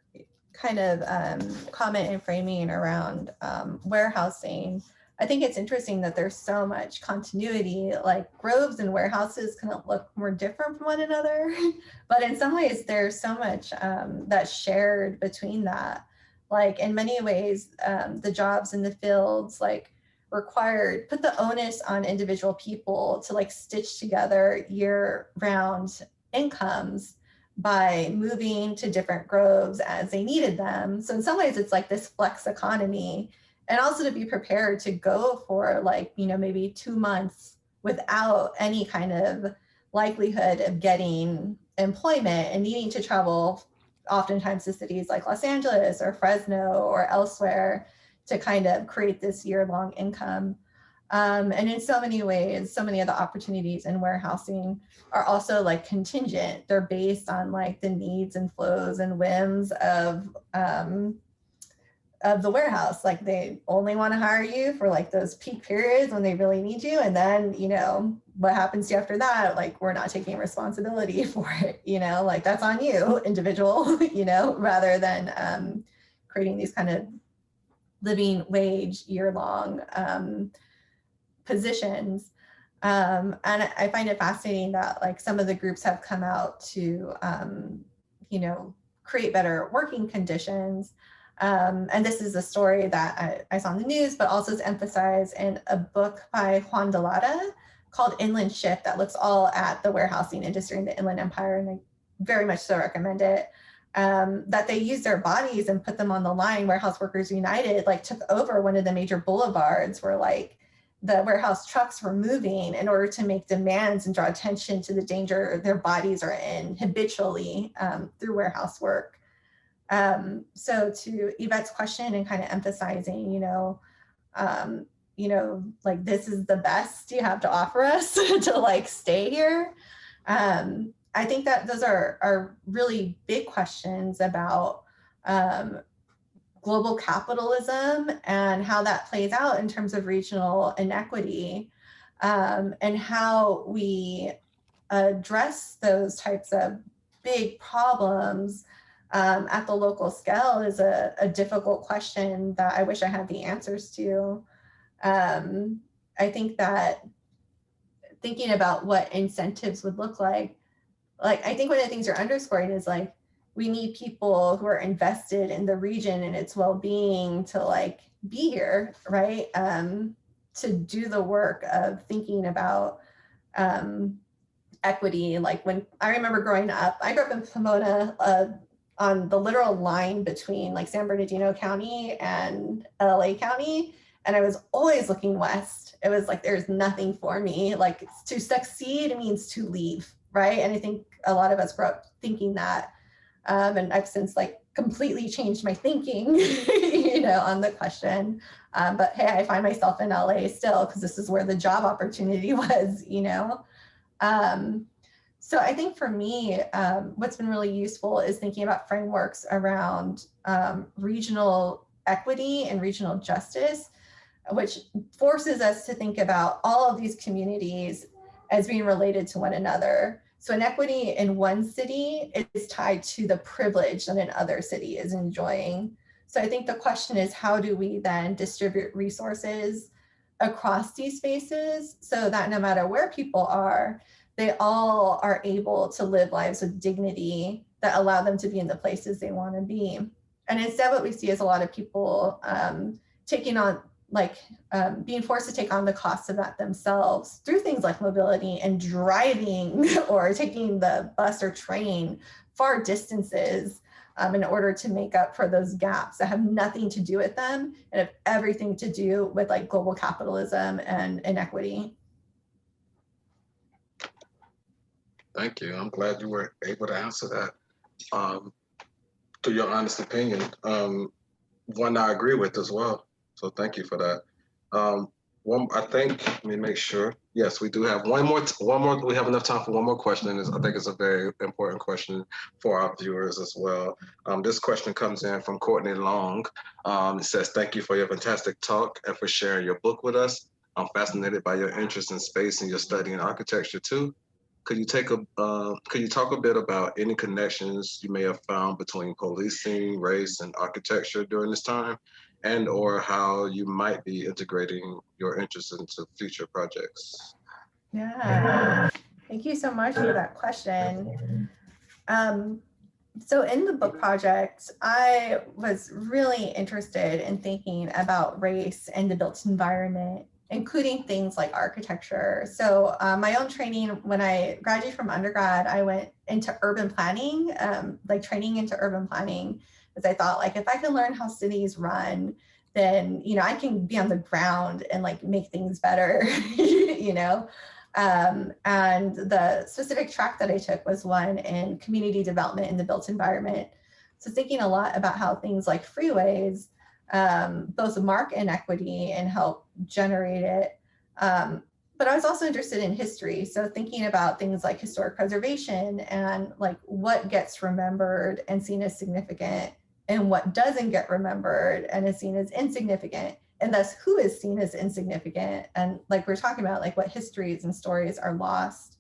kind of comment and framing around warehousing, I think it's interesting that there's so much continuity, like groves and warehouses kind of look more different from one another, but in some ways there's so much that's shared between that. Like in many ways, the jobs in the fields like put the onus on individual people to like stitch together year-round incomes by moving to different groves as they needed them. So in some ways it's like this flex economy, and also to be prepared to go for like, you know, maybe 2 months without any kind of likelihood of getting employment and needing to travel oftentimes to cities like Los Angeles or Fresno or elsewhere to kind of create this year-long income. And in so many ways, so many of the opportunities in warehousing are also like contingent. They're based on like the needs and flows and whims of the warehouse. Like they only want to hire you for like those peak periods when they really need you. And then, you know, what happens to you after that? Like, we're not taking responsibility for it, you know, like that's on you, individual, you know, rather than creating these kind of living wage year-long positions. And I find it fascinating that like some of the groups have come out to, you know, create better working conditions. And this is a story that I saw in the news, but also is emphasized in a book by Juan Delata called Inland Shift that looks all at the warehousing industry in the Inland Empire, and I very much so recommend it. that they used their bodies and put them on the line. Warehouse Workers United like took over one of the major boulevards where like the warehouse trucks were moving in order to make demands and draw attention to the danger their bodies are in habitually through warehouse work. So to Yvette's question and kind of emphasizing, like this is the best you have to offer us to like stay here. I think that those are really big questions about global capitalism and how that plays out in terms of regional inequity, and how we address those types of big problems at the local scale is a difficult question that I wish I had the answers to. I think that thinking about what incentives would look like I think one of the things you're underscoring is like, we need people who are invested in the region and its well-being to like be here, right? To do the work of thinking about equity. Like when I remember growing up, I grew up in Pomona on the literal line between like San Bernardino County and LA County. And I was always looking west. It was like, there's nothing for me. Like to succeed means to leave, right? And I think a lot of us grew up thinking that. And I've since like completely changed my thinking, on the question. But hey, I find myself in LA still because this is where the job opportunity was, So I think for me, what's been really useful is thinking about frameworks around regional equity and regional justice, which forces us to think about all of these communities as being related to one another. So inequity in one city is tied to the privilege that another city is enjoying. So I think the question is, how do we then distribute resources across these spaces so that no matter where people are, they all are able to live lives with dignity that allow them to be in the places they want to be. And instead what we see is a lot of people taking on being forced to take on the costs of that themselves through things like mobility and driving or taking the bus or train far distances in order to make up for those gaps that have nothing to do with them and have everything to do with like global capitalism and inequity. Thank you. I'm glad you were able to answer that to your honest opinion. One I agree with as well. So thank you for that. I think, let me make sure. Yes, we do have one more. We have enough time for one more question, and I think it's a very important question for our viewers as well. This question comes in from Courtney Long. It says, "Thank you for your fantastic talk and for sharing your book with us. I'm fascinated by your interest in space and your study in architecture too. Could you talk a bit about any connections you may have found between policing, race, and architecture during this time, and or how you might be integrating your interests into future projects?" Yeah, thank you so much for that question. So in the book project, I was really interested in thinking about race and the built environment, including things like architecture. So my own training, when I graduated from undergrad, I went into urban planning, training into urban planning, because I thought like, if I can learn how cities run, then, I can be on the ground and like make things better, and the specific track that I took was one in community development in the built environment. So thinking a lot about how things like freeways both mark inequity and help generate it. But I was also interested in history. So thinking about things like historic preservation and like what gets remembered and seen as significant and what doesn't get remembered and is seen as insignificant, and thus who is seen as insignificant. And like we're talking about, like what histories and stories are lost.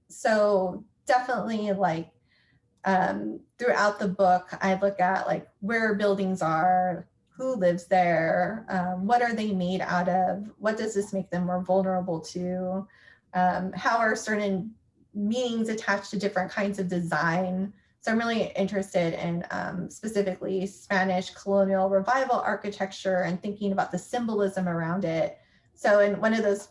So definitely like throughout the book, I look at like where buildings are, who lives there, what are they made out of, what does this make them more vulnerable to, how are certain meanings attached to different kinds of design. So I'm really interested in specifically Spanish colonial revival architecture and thinking about the symbolism around it. So in one of those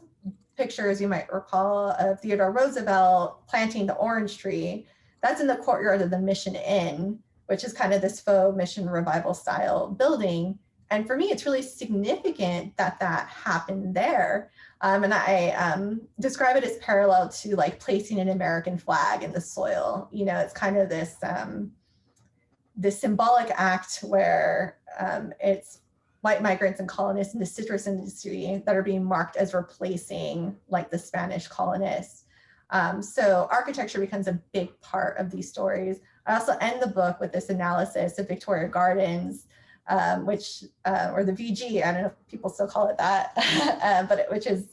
pictures you might recall of Theodore Roosevelt planting the orange tree, that's in the courtyard of the Mission Inn, which is kind of this faux Mission Revival style building. And for me, it's really significant that that happened there. And I describe it as parallel to like placing an American flag in the soil. You know, it's kind of this, this symbolic act where it's white migrants and colonists in the citrus industry that are being marked as replacing like the Spanish colonists. So architecture becomes a big part of these stories. I also end the book with this analysis of Victoria Gardens, which, or the VG, I don't know if people still call it that, but which is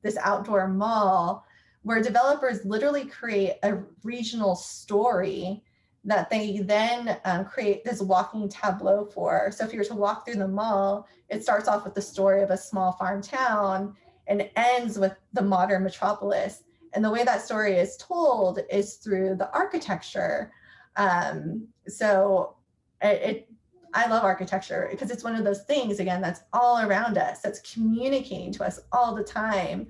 this outdoor mall where developers literally create a regional story that they then create this walking tableau for. So if you were to walk through the mall, it starts off with the story of a small farm town and ends with the modern metropolis. And the way that story is told is through the architecture. So I love architecture because it's one of those things, again, that's all around us, that's communicating to us all the time,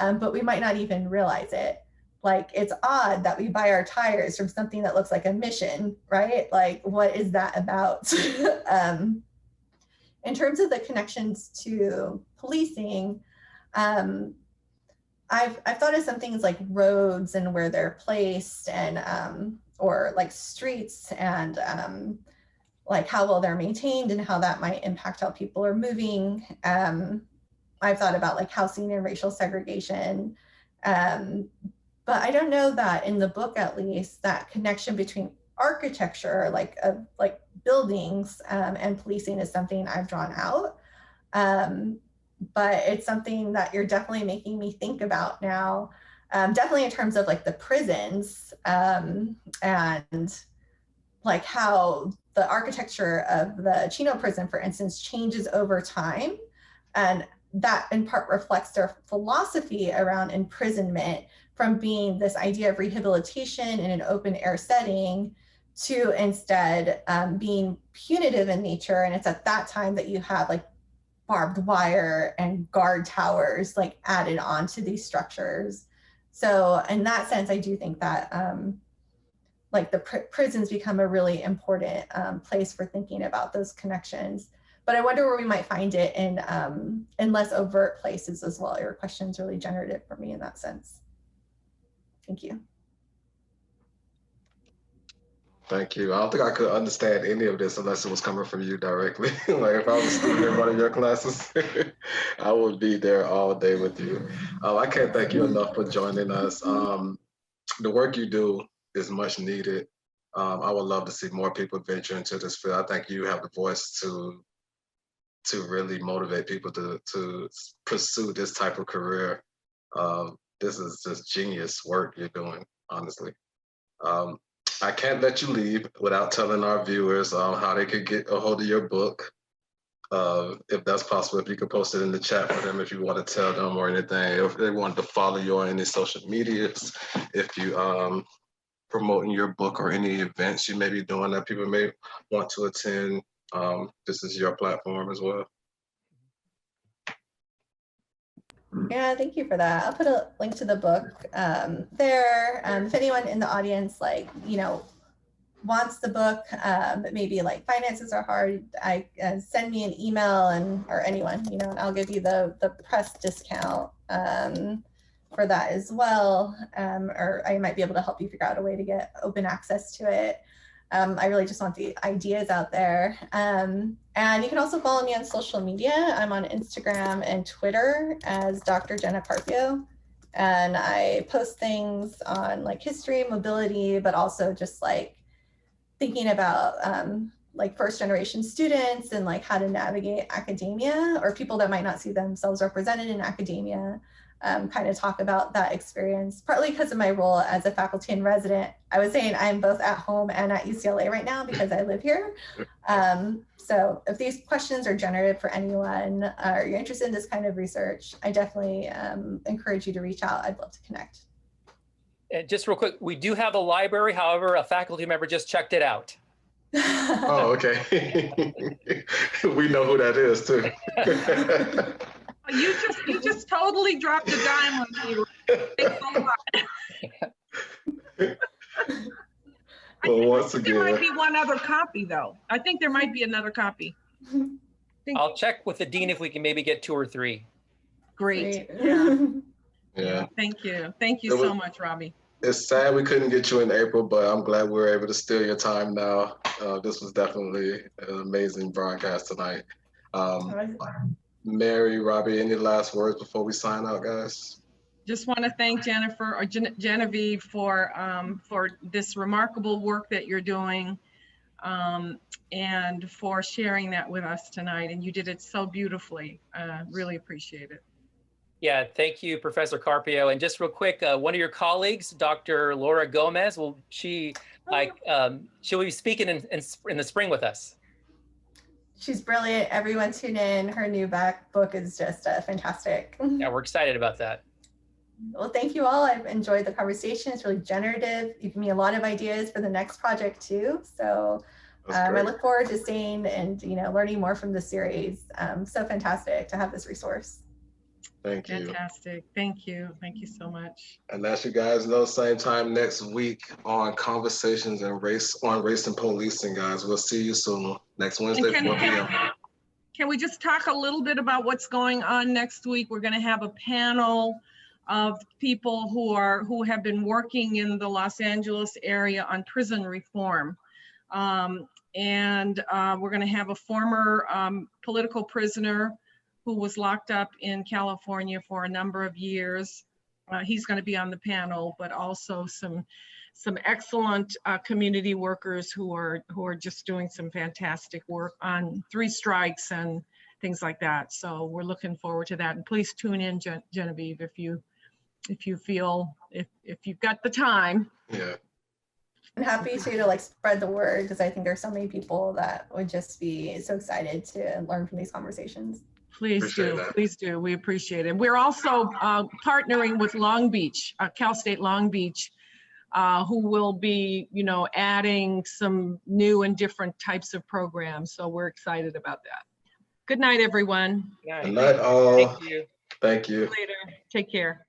but we might not even realize it. Like, it's odd that we buy our tires from something that looks like a mission, right? Like, what is that about? In terms of the connections to policing, I've thought of some things like roads and where they're placed, and or like streets, and like how well they're maintained and how that might impact how people are moving. I've thought about like housing and racial segregation. But I don't know that in the book, at least, that connection between architecture, like buildings, and policing is something I've drawn out. But it's something that you're definitely making me think about now, definitely in terms of like the prisons, and like how the architecture of the Chino prison, for instance, changes over time. And that in part reflects their philosophy around imprisonment, from being this idea of rehabilitation in an open air setting to instead being punitive in nature. And it's at that time that you have like barbed wire and guard towers like added onto these structures. So in that sense, I do think that like the prisons become a really important place for thinking about those connections. But I wonder where we might find it in less overt places as well. Your question's really generative for me in that sense. Thank you. Thank you. I don't think I could understand any of this unless it was coming from you directly. Like if I was a student in one of your classes, I would be there all day with you. I can't thank you enough for joining us. The work you do is much needed. I would love to see more people venture into this field. I think you have the voice to really motivate people to pursue this type of career. This is just genius work you're doing, honestly. I can't let you leave without telling our viewers how they could get a hold of your book. If that's possible, if you could post it in the chat for them, if you want to tell them or anything, if they want to follow you on any social medias, if you promoting your book or any events you may be doing that people may want to attend, this is your platform as well. Yeah, thank you for that. I'll put a link to the book there. If anyone in the audience, like, you know, wants the book, but maybe like finances are hard, send me an email or anyone, you know, and I'll give you the press discount for that as well. Or I might be able to help you figure out a way to get open access to it. I really just want the ideas out there. And you can also follow me on social media. I'm on Instagram and Twitter as Dr. Jenna Carpio. And I post things on like history, mobility, but also just like thinking about like first generation students and like how to navigate academia, or people that might not see themselves represented in academia. Kind of talk about that experience, partly because of my role as a faculty and resident. I was saying I'm both at home and at UCLA right now because I live here. So if these questions are generative for anyone, or you're interested in this kind of research, I definitely encourage you to reach out. I'd love to connect. And just real quick, we do have a library. However, a faculty member just checked it out. Oh, okay. We know who that is too. You just totally dropped a dime on me. Thanks a lot. Well, once There might again, be one other copy, though. I think there might be another copy. I'll check with the dean if we can maybe get 2 or 3. Great. Great. Yeah. yeah. Thank you. Thank you It was- so much, Robbie. It's sad we couldn't get you in April, but I'm glad we were able to steal your time now. This was definitely an amazing broadcast tonight. Mary, Robbie, any last words before we sign out, guys? Just want to thank Jennifer or Genevieve for this remarkable work that you're doing, and for sharing that with us tonight. And you did it so beautifully. Really appreciate it. Yeah, thank you, Professor Carpio. And just real quick, one of your colleagues, Dr. Laura Gomez, she'll be speaking in the spring with us. She's brilliant. Everyone tune in. Her new book is just fantastic. Yeah, we're excited about that. Well, thank you all. I've enjoyed the conversation. It's really generative. You give me a lot of ideas for the next project too. So I look forward to staying and learning more from the series. So fantastic to have this resource. Thank you. Fantastic. Thank you. Thank you so much. And as you guys know, same time next week on Conversations and Race and Policing, guys. We'll see you soon. Next Wednesday, 4 p.m. Can we just talk a little bit about what's going on next week? We're going to have a panel of people who have been working in the Los Angeles area on prison reform. And we're going to have a former political prisoner who was locked up in California for a number of years. He's going to be on the panel, but also some excellent community workers who are just doing some fantastic work on 3 strikes and things like that. So we're looking forward to that. And please tune in, Genevieve, if you've got the time. Yeah. I'm happy to spread the word, because I think there's so many people that would just be so excited to learn from these conversations. Please do. Please do. We appreciate it. We're also partnering with Long Beach, Cal State Long Beach, who will be, adding some new and different types of programs. So we're excited about that. Good night, everyone. Good night, all. Thank you. Thank you. Later. Take care.